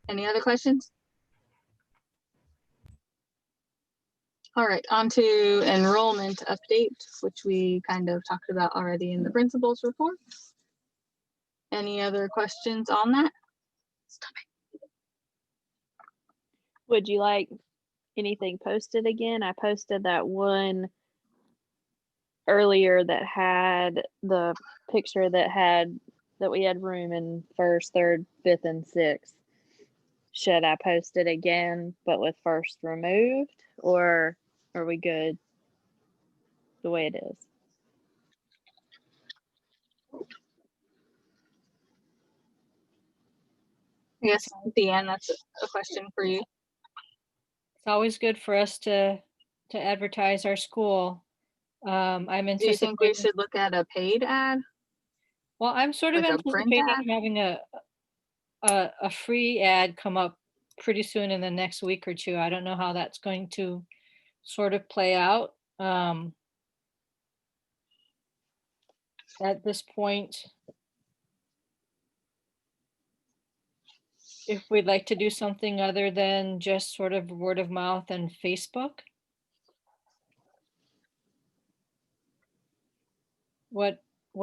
Any other questions? All right, on to enrollment update, which we kind of talked about already in the principal's report. Any other questions on that? Stop it. Would you like anything posted again? I posted that one earlier that had the picture that we had room in first, third, fifth, and sixth. Should I post it again, but with first removed, or are we good the way it is? I guess, Deanne, that's a question for you. It's always good for us to advertise our school. I'm anticipating. Do you think we should look at a paid ad? Well, I'm sort of like a print anticipating ad? having a free ad come up pretty soon in the next week or two. I don't know how that's going to sort of play out. At this point, if we'd like to do something other than just sort of word of mouth and Facebook. What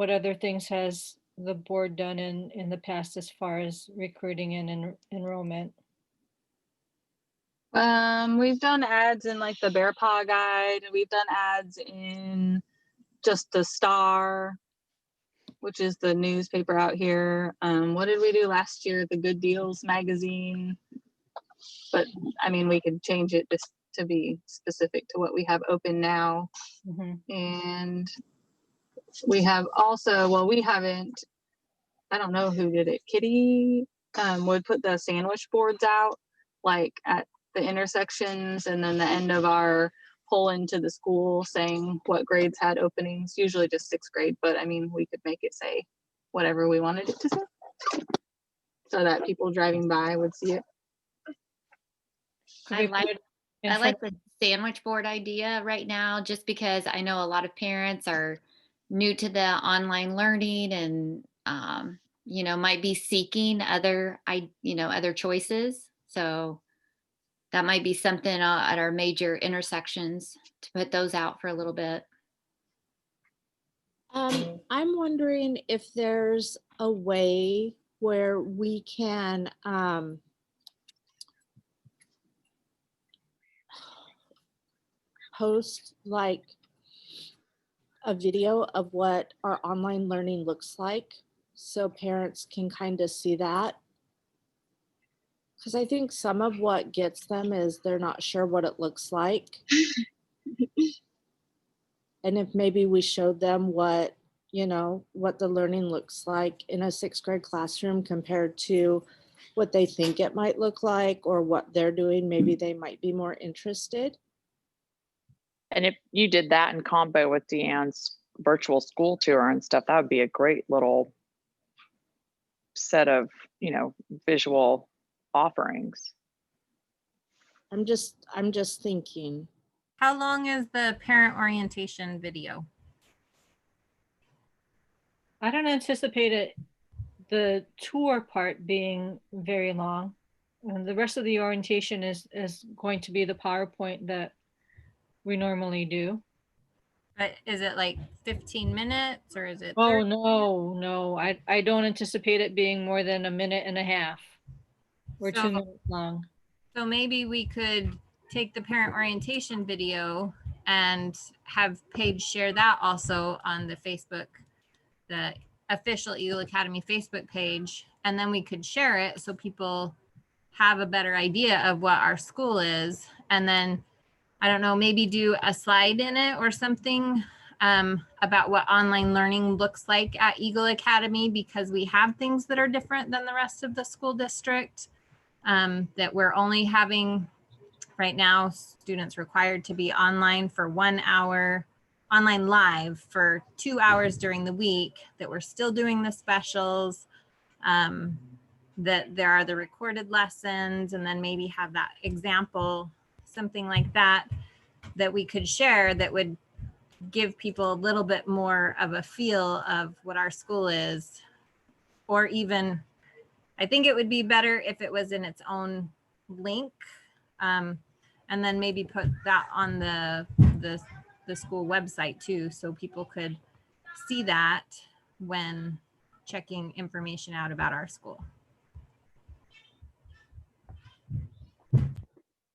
other things has the board done in the past as far as recruiting and enrollment? We've done ads in like the Bear Paw Guide. We've done ads in just the Star, which is the newspaper out here. What did we do last year? The Good Deals magazine. But I mean, we could change it just to be specific to what we have open now. And we have also, well, we haven't, I don't know who did it. Kitty would put the sandwich boards out like at the intersections and then the end of our pull into the school saying what grades had openings, usually just sixth grade, but I mean, we could make it say whatever we wanted it to say so that people driving by would see it. I like the sandwich board idea right now, just because I know a lot of parents are new to the online learning and, you know, might be seeking other choices. So that might be something at our major intersections to put those out for a little bit. I'm wondering if there's a way where we can post like a video of what our online learning looks like so parents can kind of see that. Because I think some of what gets them is they're not sure what it looks like. And if maybe we showed them what, you know, what the learning looks like in a sixth grade classroom compared to what they think it might look like or what they're doing, maybe they might be more interested. And if you did that in combo with Deanne's virtual school tour and stuff, that would be a great little set of, you know, visual offerings. I'm just thinking. How long is the parent orientation video? I don't anticipate the tour part being very long. And the rest of the orientation is going to be the PowerPoint that we normally do. But is it like 15 minutes or is it Oh, 30? no. I don't anticipate it being more than a minute and a half or So- 2 minutes long. So maybe we could take the parent orientation video and have Paige share that also on the Facebook, the official Eagle Academy Facebook page. And then we could share it so people have a better idea of what our school is. And then, I don't know, maybe do a slide in it or something about what online learning looks like at Eagle Academy, because we have things that are different than the rest of the school district. That we're only having right now students required to be online for 1 hour, online live for 2 hours during the week, that we're still doing the specials, that there are the recorded lessons, and then maybe have that example, something like that, that we could share that would give people a little bit more of a feel of what our school is. Or even, I think it would be better if it was in its own link, and then maybe put that on the school website too, so people could see that when checking information out about our school.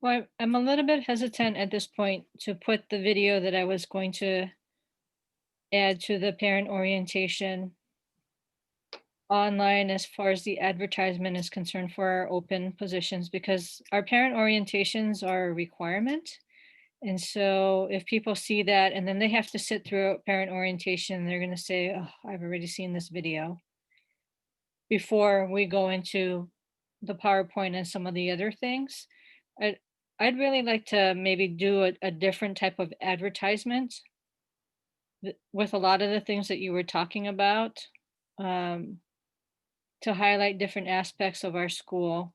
Well, I'm a little bit hesitant at this point to put the video that I was going to add to the parent orientation online as far as the advertisement is concerned for our open positions, because our parent orientations are a requirement. And so if people see that and then they have to sit through parent orientation, they're going to say, oh, I've already seen this video, before we go into the PowerPoint and some of the other things. I'd really like to maybe do a different type of advertisement with a lot of the things that you were talking about, to highlight different aspects of our school,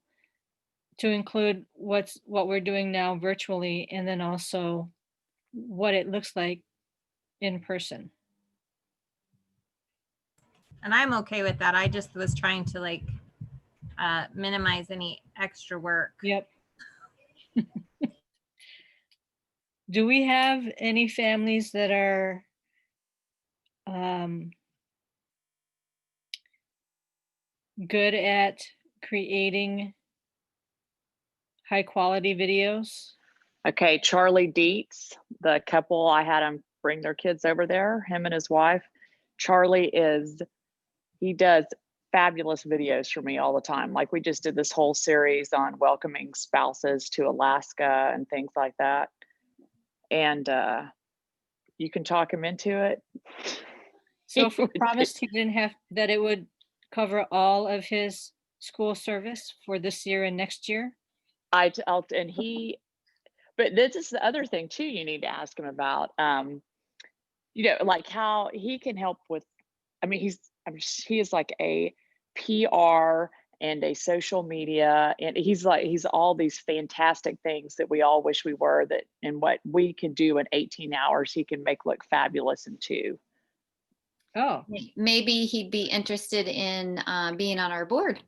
to include what we're doing now virtually, and then also what it looks like in person. And I'm okay with that. I just was trying to like minimize any extra work. Yep. Do we have any families that are good at creating high quality videos? Okay, Charlie Dietz, the couple, I had him bring their kids over there, him and his wife. Charlie he does fabulous videos for me all the time. Like we just did this whole series on welcoming spouses to Alaska and things like that. And you can talk him into it. So if we promised he didn't have, that it would cover all of his school service for this year and next year? But this is the other thing too, you need to ask him about, like how he can help with, he is like a PR and a social media, and he's all these fantastic things that we all wish we were, that, and what we can do in 18 hours, he can make look fabulous in 2. Oh, Maybe he'd be interested in being on our board.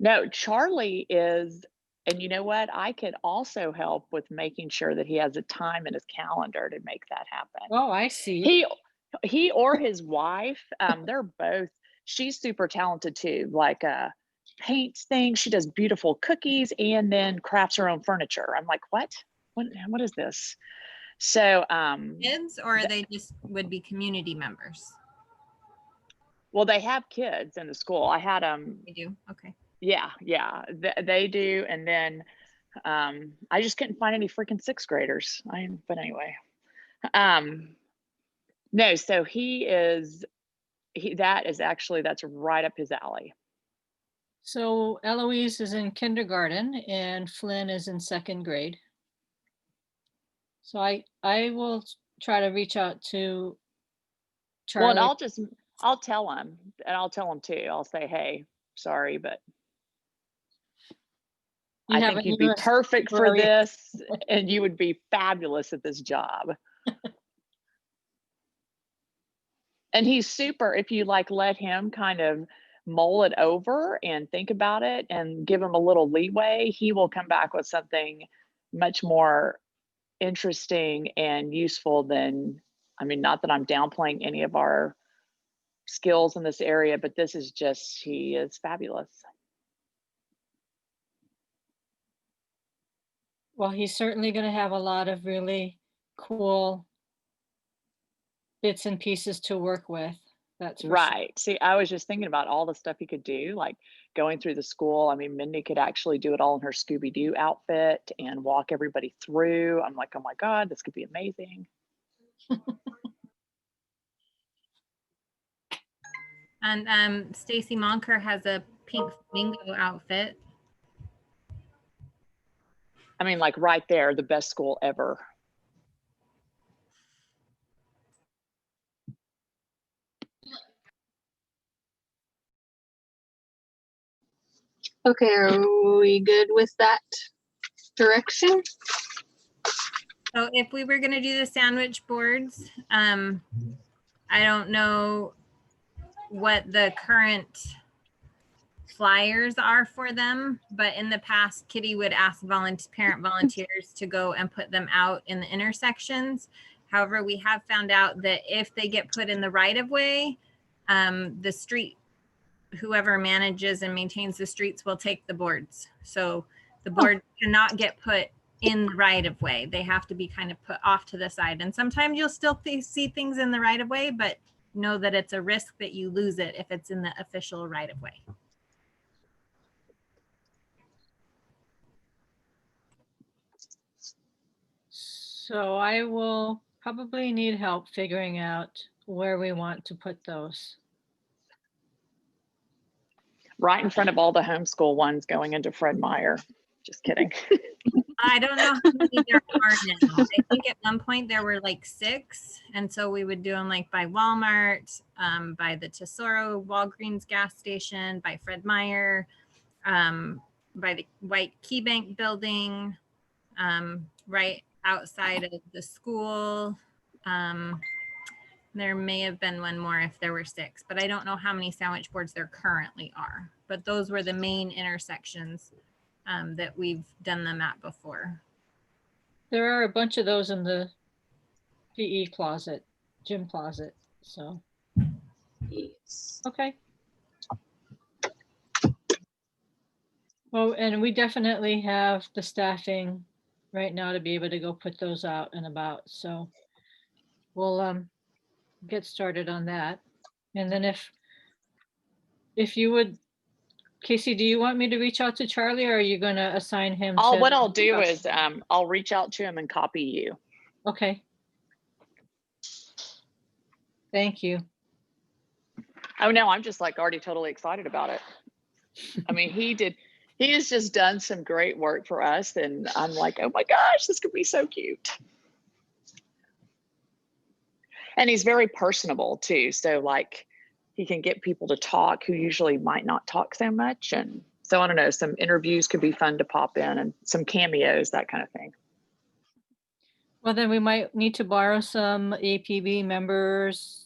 No, Charlie is, and you know what? I could also help with making sure that he has a time in his calendar to make that happen. oh, I see. He or his wife, they're both, she's super talented too, like paints things. She does beautiful cookies and then crafts her own furniture. I'm like, what is this? So Kids, or they just would be community members? well, they have kids in the school. I had them. They do? Okay. Yeah, they do. And then I just couldn't find any freaking 6th graders. But anyway, no, so that's right up his alley. So Eloise is in kindergarten and Flynn is in 2nd grade. So I will try to reach out to Charlie. Well, and I'll tell him, and I'll tell him too. I'll say, hey, sorry, but I think you'd be perfect for this, and you would be fabulous at this job. And he's super, if you like let him kind of mull it over and think about it and give him a little leeway, he will come back with something much more interesting and useful than I mean, not that I'm downplaying any of our skills in this area, but this is just, he is fabulous. Well, he's certainly going to have a lot of really cool bits and pieces to work with. That's for sure. Right. See, I was just thinking about all the stuff he could do, like going through the school. I mean, Mindy could actually do it all in her Scooby-Doo outfit and walk everybody through. I'm like, oh my God, this could be amazing. And Stacy Monker has a pink flamingo outfit. I mean, like right there, the best school ever. Okay, are we good with that direction? So if we were gonna do the sandwich boards, I don't know what the current flyers are for them, but in the past, Kitty would ask parent volunteers to go and put them out in the intersections. However, we have found out that if they get put in the right of way, the street, whoever manages and maintains the streets will take the boards. So the board cannot get put in the right of way. They have to be kind of put off to the side. And sometimes you'll still see things in the right of way, but know that it's a risk that you lose it if it's in the official right of way. So I will probably need help figuring out where we want to put those. Right in front of all the homeschool ones going into Fred Meyer. Just kidding. I don't know how many there are now. I think at one point there were like 6. And so we would do them like by Walmart, by the Tesoro Walgreens gas station, by Fred Meyer, by the White Key Bank building, right outside of the school. There may have been one more if there were 6, but I don't know how many sandwich boards there currently are. But those were the main intersections that we've done them at before. There are a bunch of those in the PE closet, gym closet. So, Yes. okay. Well, and we definitely have the staffing right now to be able to go put those out and about. So we'll get started on that. And then if you would, Casey, do you want me to reach out to Charlie, or are you going to assign him to? What I'll do is I'll reach out to him and copy you. Okay. Thank you. Oh no, I'm just like already totally excited about it. I mean, he has just done some great work for us, and I'm like, oh my gosh, this could be so cute. And he's very personable too. So like he can get people to talk who usually might not talk so much. And so I don't know, some interviews could be fun to pop in, and some cameos, that kind of thing. Well, then we might need to borrow some APB members.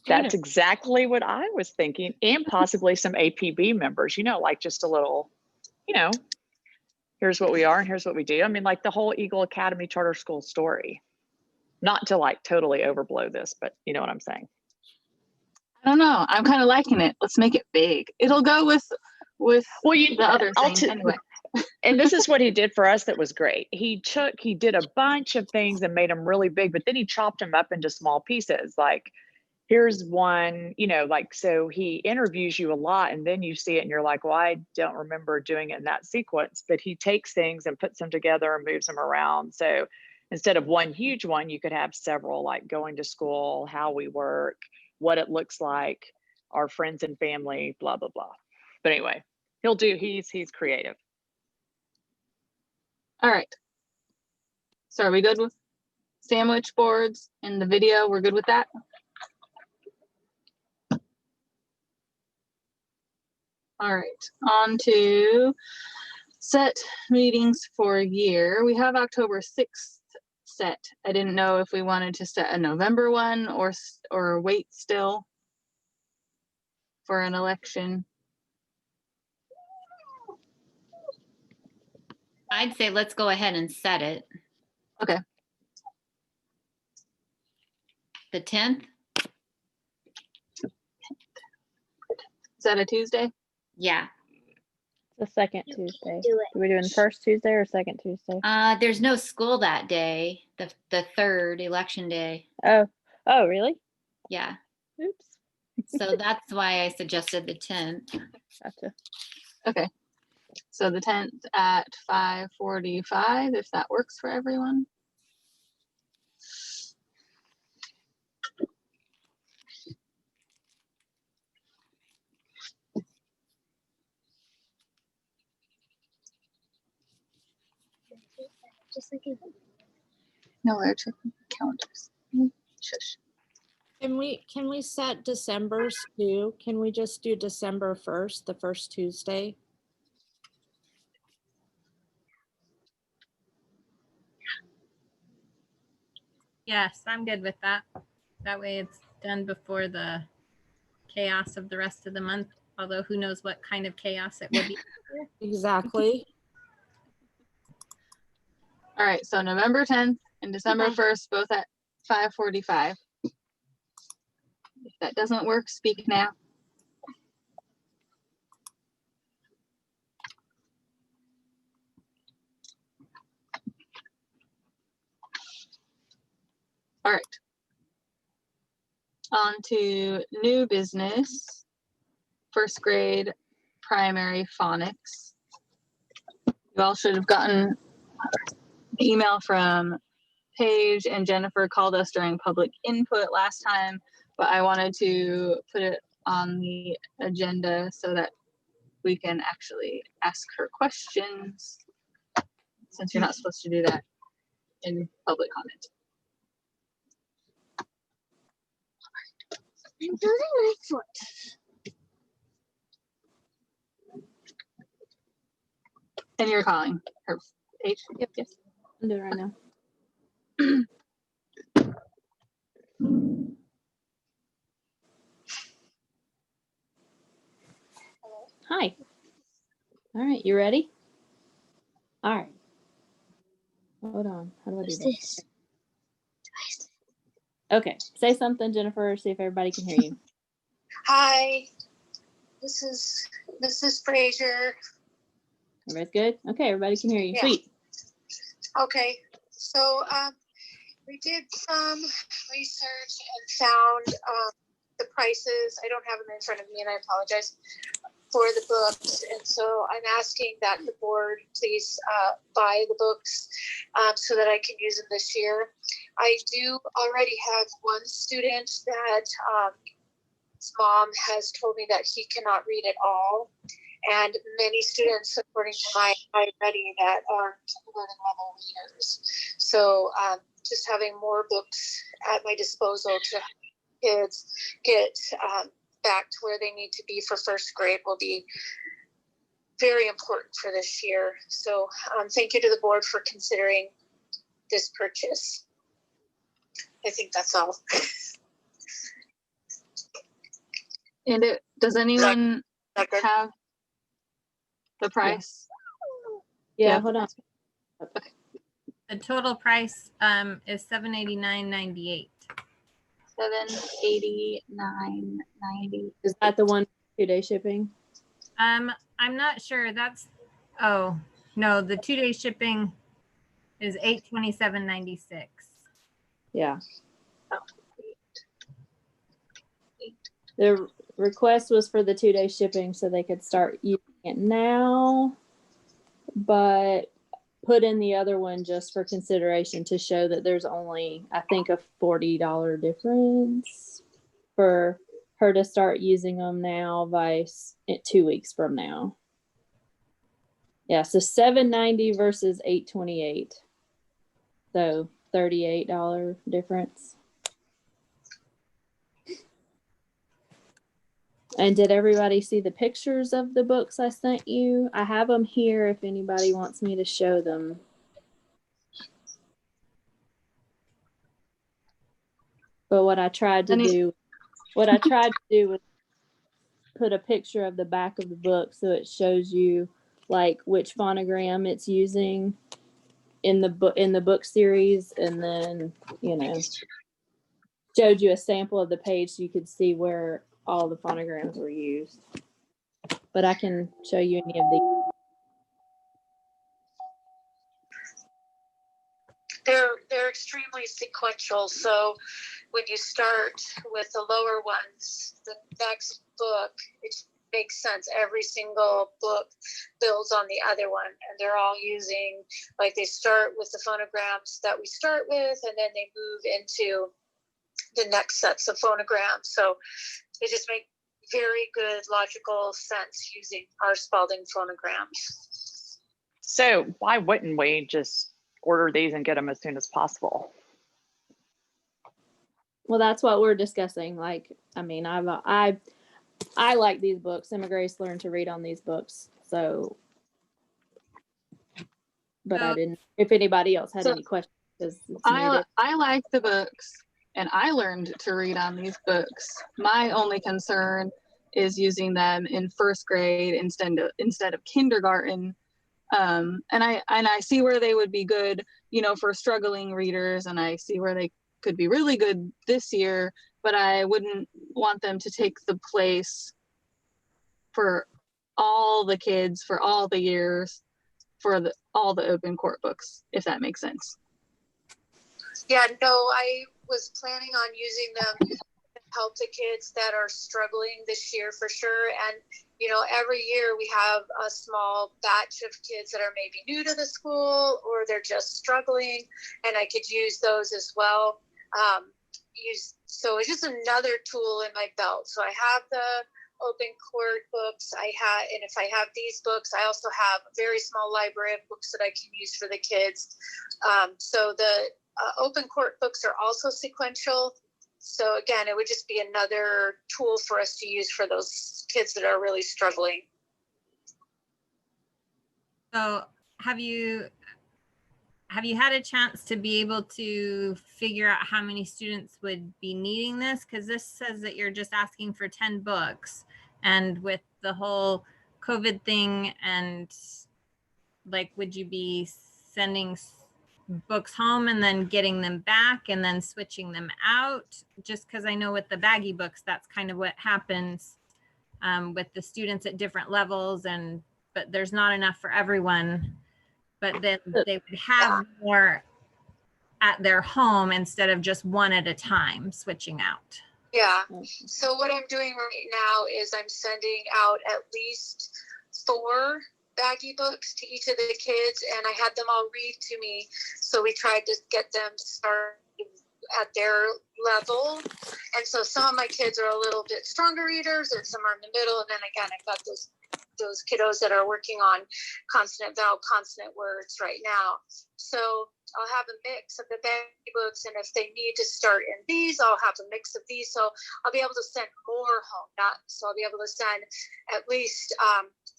That's exactly what I was thinking, and possibly some APB members, you know, like just a little, you know, here's what we are and here's what we do. I mean, like the whole Eagle Academy Charter School story. Not to like totally overblow this, but you know what I'm saying. I don't know. I'm kind of liking it. Let's make it big. It'll go with the other thing anyway. And this is what he did for us that was great. He did a bunch of things and made them really big, but then he chopped them up into small pieces. Like, here's one, you know, like, so he interviews you a lot and then you see it and you're like, well, I don't remember doing it in that sequence, but he takes things and puts them together and moves them around. So instead of one huge one, you could have several, like going to school, how we work, what it looks like, our friends and family, blah, blah, blah. But anyway, he's creative. All right. So are we good with sandwich boards and the video? We're good with that? All right, on to set meetings for a year. We have October 6th set. I didn't know if we wanted to set a November one or wait still for an election. I'd say let's go ahead and set it. Okay. The 10th? Is that a Tuesday? Yeah. The second You can't Tuesday. do it. Are we doing first Tuesday or second Tuesday? There's no school that day, the 3rd election day. Oh, really? Yeah. Oops. So that's why I suggested the 10th. Gotcha. Okay. So the 10th at 5:45, if that works for everyone. Just like it. No, they're checking calendars. Shush. Can we set December's too? Can we just do December 1st, the first Tuesday? Yes, I'm good with that. That way it's done before the chaos of the rest of the month. Although who knows what kind of chaos it will be. Exactly. All right, so November 10th and December 1st, both at 5:45. If that doesn't work, speak now. All right. On to new business. First grade primary phonics. You all should have gotten an email from Paige, and Jennifer called us during public input last time, but I wanted to put it on the agenda so that we can actually ask her questions, since you're not supposed to do that in public comment. I'm building my foot. And you're calling her, Paige? Yep. Yes. I'm doing it right now. Hi. All right, you ready? All right. Hold on. How do I do What's this? this? Okay. Say something, Jennifer. See if everybody can hear you. Hi, this is Mrs. Frazier. Everybody's good? Okay, everybody can hear you. Yeah. Sweet. Okay, so we did some research and found the prices. I don't have them in front of me, and I apologize, for the books. And so I'm asking that the board please buy the books so that I can use them this year. I do already have one student that his mom has told me that he cannot read at all. And many students, according to my already, that are kindergarten level readers. So just having more books at my disposal to help kids get back to where they need to be for first grade will be very important for this year. So thank you to the board for considering this purchase. I think that's all. And does anyone Okay. have the price? Yeah, Yeah. hold on. The total price is $789.98. $789.90. Is that the one 2-day shipping? I'm not sure. That's no, the 2-day shipping is $827.96. Yeah. Oh. The request was for the 2-day shipping so they could start using it now, but put in the other one just for consideration to show that there's only, I think, a $40 difference for her to start using them now vice 2 weeks from now. Yeah, so $790 versus $828. So $38 difference. And did everybody see the pictures of the books I sent you? I have them here if anybody wants me to show them. But what I tried to do was put a picture of the back of the book so it shows you like which phonogram it's using in the book series, and then showed you a sample of the page so you could see where all the phonograms were used. But I can show you any of these. They're extremely sequential. So when you start with the lower ones, the next book, it makes sense. Every single book builds on the other one, and they're all using, like, they start with the phonograms that we start with, and then they move into the next sets of phonograms. So they just make very good logical sense using our Spalding phonograms. So why wouldn't we just order these and get them as soon as possible? Well, that's what we're discussing. Like, I mean, I like these books. Emma Grace learned to read on these books. So, but I didn't. If anybody else had any questions, because I like the books, and I learned to read on these books. My only concern is using them in first grade instead of kindergarten. And I see where they would be good, you know, for struggling readers, and I see where they could be really good this year, but I wouldn't want them to take the place for all the kids for all the years for all the open court books, if that makes sense. Yeah, no, I was planning on using them to help the kids that are struggling this year for sure. And, you know, every year we have a small batch of kids that are maybe new to the school or they're just struggling, and I could use those as well. So it's just another tool in my belt. So I have the open court books. And if I have these books, I also have a very small library of books that I can use for the kids. So the open court books are also sequential. So again, it would just be another tool for us to use for those kids that are really struggling. So have you had a chance to be able to figure out how many students would be needing this? Because this says that you're just asking for 10 books. And with the whole COVID thing, and like, would you be sending books home and then getting them back and then switching them out? Just because I know with the baggy books, that's kind of what happens with the students at different levels, but there's not enough for everyone. But then they would have more at their home instead of just one at a time switching out. Yeah. So what I'm doing right now is I'm sending out at least 4 baggy books to each of the kids, and I had them all read to me. So we tried to get them started at their level. And so some of my kids are a little bit stronger readers, and some are in the middle. And then again, I've got those kiddos that are working on consonant, vowel, consonant words right now. So I'll have a mix of the baggy books, and if they need to start in these, I'll have a mix of these. So I'll be able to send more home. So I'll be able to send at least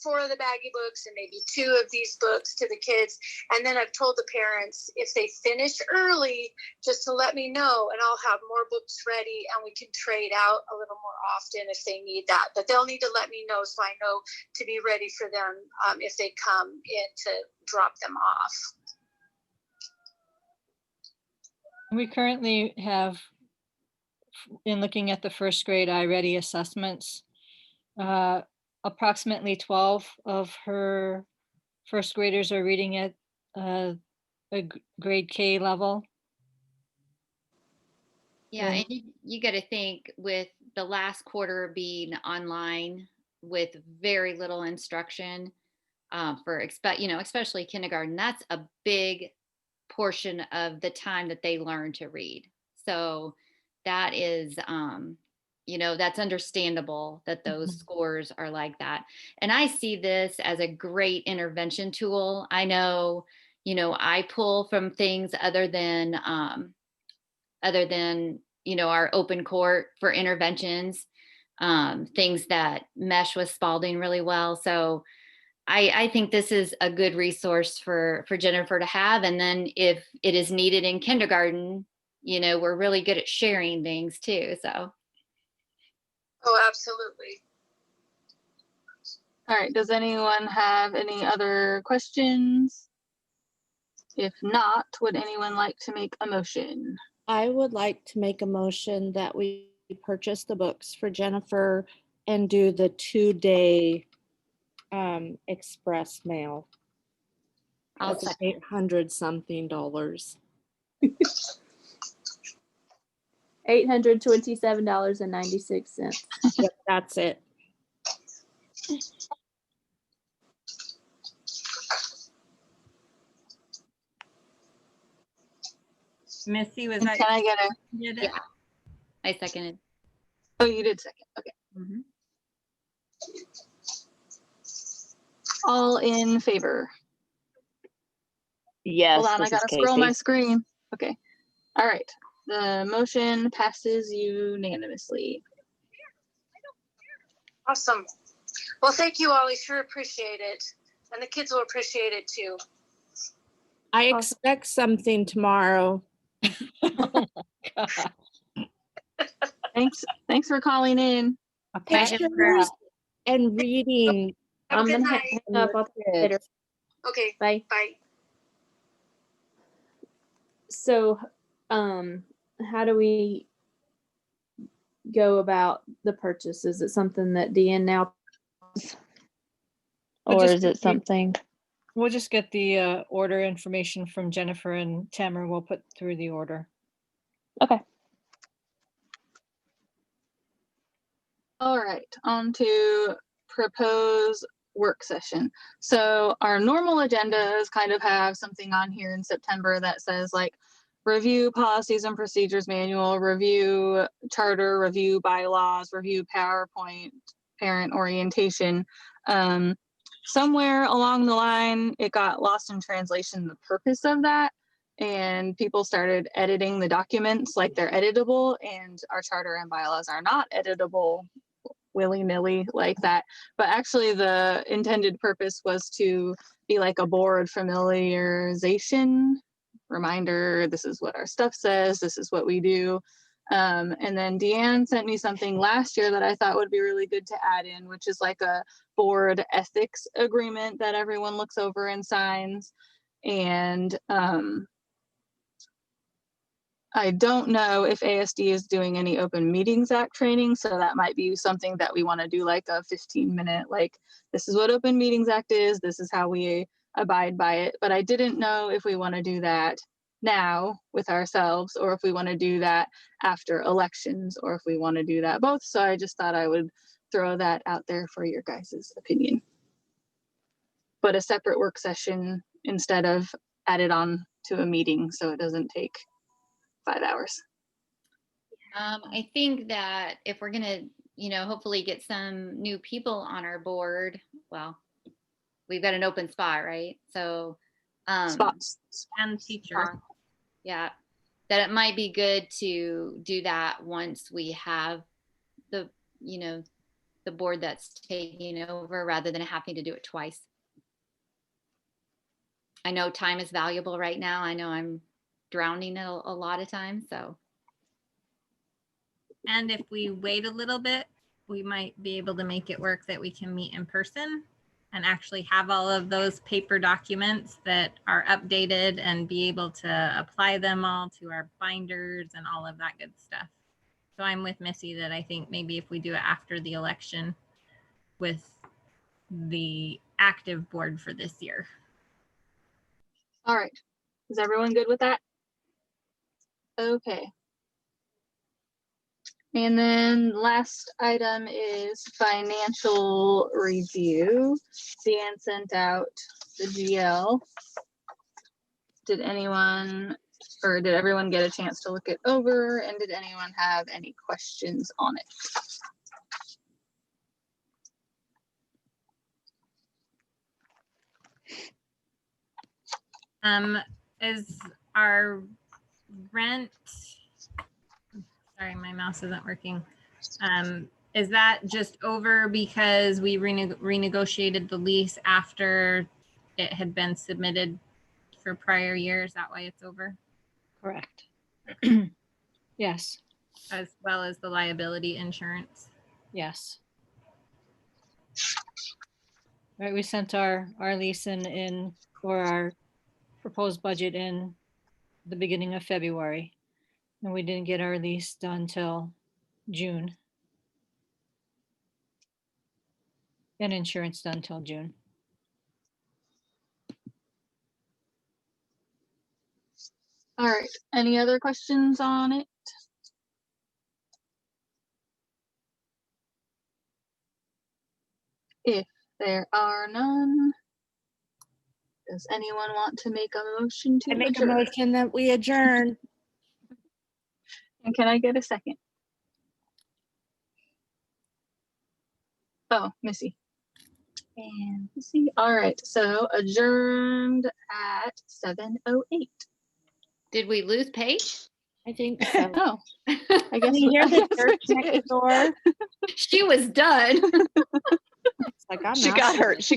4 of the baggy books and maybe 2 of these books to the kids. And then I've told the parents, if they finish early, just to let me know, and I'll have more books ready, and we can trade out a little more often if they need that. But they'll need to let me know so I know to be ready for them if they come in to drop them off. We currently have, in looking at the first grade iReady assessments, approximately 12 of her first graders are reading at a grade K level. Yeah, and you got to think, with the last quarter being online with very little instruction for especially kindergarten, that's a big portion of the time that they learn to read. So that is, that's understandable that those scores are like that. And I see this as a great intervention tool. I know, I pull from things other than our open court for interventions, things that mesh with Spalding really well. So I think this is a good resource for Jennifer to have. And then if it is needed in kindergarten, we're really good at sharing things too. So. Oh, absolutely. All right, does anyone have any other questions? If not, would anyone like to make a motion? I would like to make a motion that we purchase the books for Jennifer and do the 2-day express mail. I'll That's second. $800 something. $827.96. Yep, that's it. Missy, was And that? can I get a? You did it? Yeah. I seconded. Oh, you did second. Okay. Mhm. All in favor? Yes, Hold on, I this is gotta scroll my Casey. screen. Okay. All right. The motion passes unanimously. Awesome. Well, thank you all. I sure appreciate it. And the kids will appreciate it too. I expect something tomorrow. Thanks for calling in. Pictures and reading. Have a good night. hang up. I'll talk to you later. Okay, Bye. bye. So, how do we go about the purchase? Is it something that Deanne now, We'll or just is it something? We'll just get the order information from Jennifer, and Tamara will put through the order. Okay. All right, on to propose work session. So our normal agendas kind of have something on here in September that says like review policies and procedures manual, review charter, review bylaws, review PowerPoint, parent orientation. Somewhere along the line, it got lost in translation, the purpose of that. And people started editing the documents like they're editable, and our charter and bylaws are not editable willy-nilly like that. But actually the intended purpose was to be like a board familiarization reminder. This is what our stuff says. This is what we do. And then Deanne sent me something last year that I thought would be really good to add in, which is like a board ethics agreement that everyone looks over and signs. And I don't know if ASD is doing any Open Meetings Act training, so that might be something that we want to do, like a 15-minute, like, this is what Open Meetings Act is, this is how we abide by it. But I didn't know if we want to do that now with ourselves, or if we want to do that after elections, or if we want to do that both. So I just thought I would throw that out there for your guys' opinion. But a separate work session instead of added on to a meeting, so it doesn't take 5 hours. I think that if we're gonna, hopefully get some new people on our board, well, we've got an open spot, right? So, Spots. And teacher. Yeah, that it might be good to do that once we have the, the board that's taking over, rather than having to do it twice. I know time is valuable right now. I know I'm drowning a lot of times, so. And if we wait a little bit, we might be able to make it work that we can meet in person and actually have all of those paper documents that are updated and be able to apply them all to our binders and all of that good stuff. So I'm with Missy that I think maybe if we do it after the election with the active board for this year. All right. Is everyone good with that? Okay. And then last item is financial review. Dan sent out the GL. Did anyone, or did everyone get a chance to look it over? And did anyone have any questions on it? Is our rent, sorry, my mouse isn't working. Is that just over because we renegotiated the lease after it had been submitted for prior years? That why it's over? Correct. Yes. As well as the liability insurance. Yes. Right, we sent our lease in or our proposed budget in the beginning of February. And we didn't get our lease done till June. And insurance done till June. All right. Any other questions on it? If there are none, does anyone want to make a motion to I make a adjourn? motion that we adjourn. And can I get a second? Oh, Missy. And Missy. All right. So adjourned at 7:08. Did we lose Paige? I think so. Oh, I guess Can you hear I the guess church we next did. door? She was done. It's like I'm She out.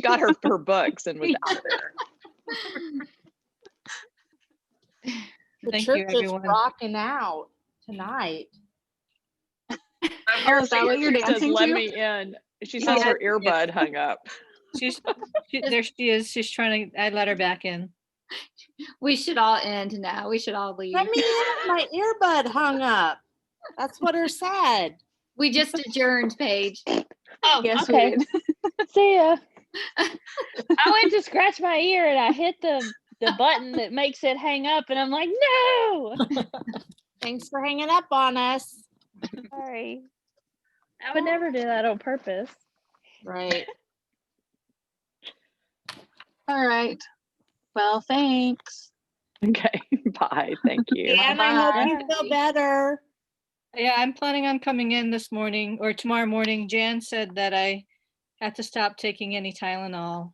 got her books and was out of there. The Thank you, church is everyone. rocking out tonight. Oh, is that what you're She says, dancing let to? me in. She says her earbud hung up. There she is. She's trying to, I let her back in. We should all end now. We should all leave. Let me in. My earbud hung up. That's what her said. We just adjourned, Paige. Oh, Yes, okay. we did. See ya. I went to scratch my ear and I hit the button that makes it hang up and I'm like, no. Thanks for hanging up on us. Sorry. I would never do that on purpose. Right. All right. Well, thanks. Okay, bye. Thank you. And I hope you Bye. feel better. Yeah, I'm planning on coming in this morning or tomorrow morning. Jan said that I had to stop taking any Tylenol.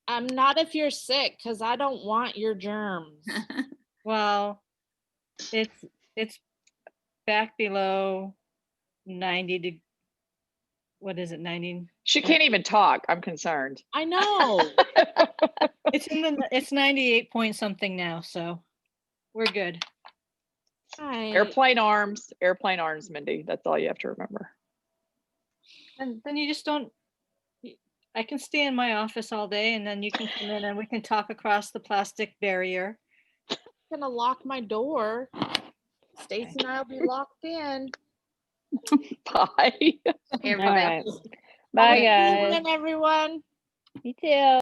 Not if you're sick, because I don't want your germs. Well, it's back below 90 to, what is it, 90? She can't even talk. I'm concerned. I know. It's 98 point something now, so we're good. Airplane arms, Mindy. That's all you have to remember. And then you just don't, I can stay in my office all day and then you can come in and we can talk across the plastic barrier. I'm gonna lock my door. Stacy and I'll be locked in. Bye. All right. Bye, Have a good guys. evening, everyone. You too.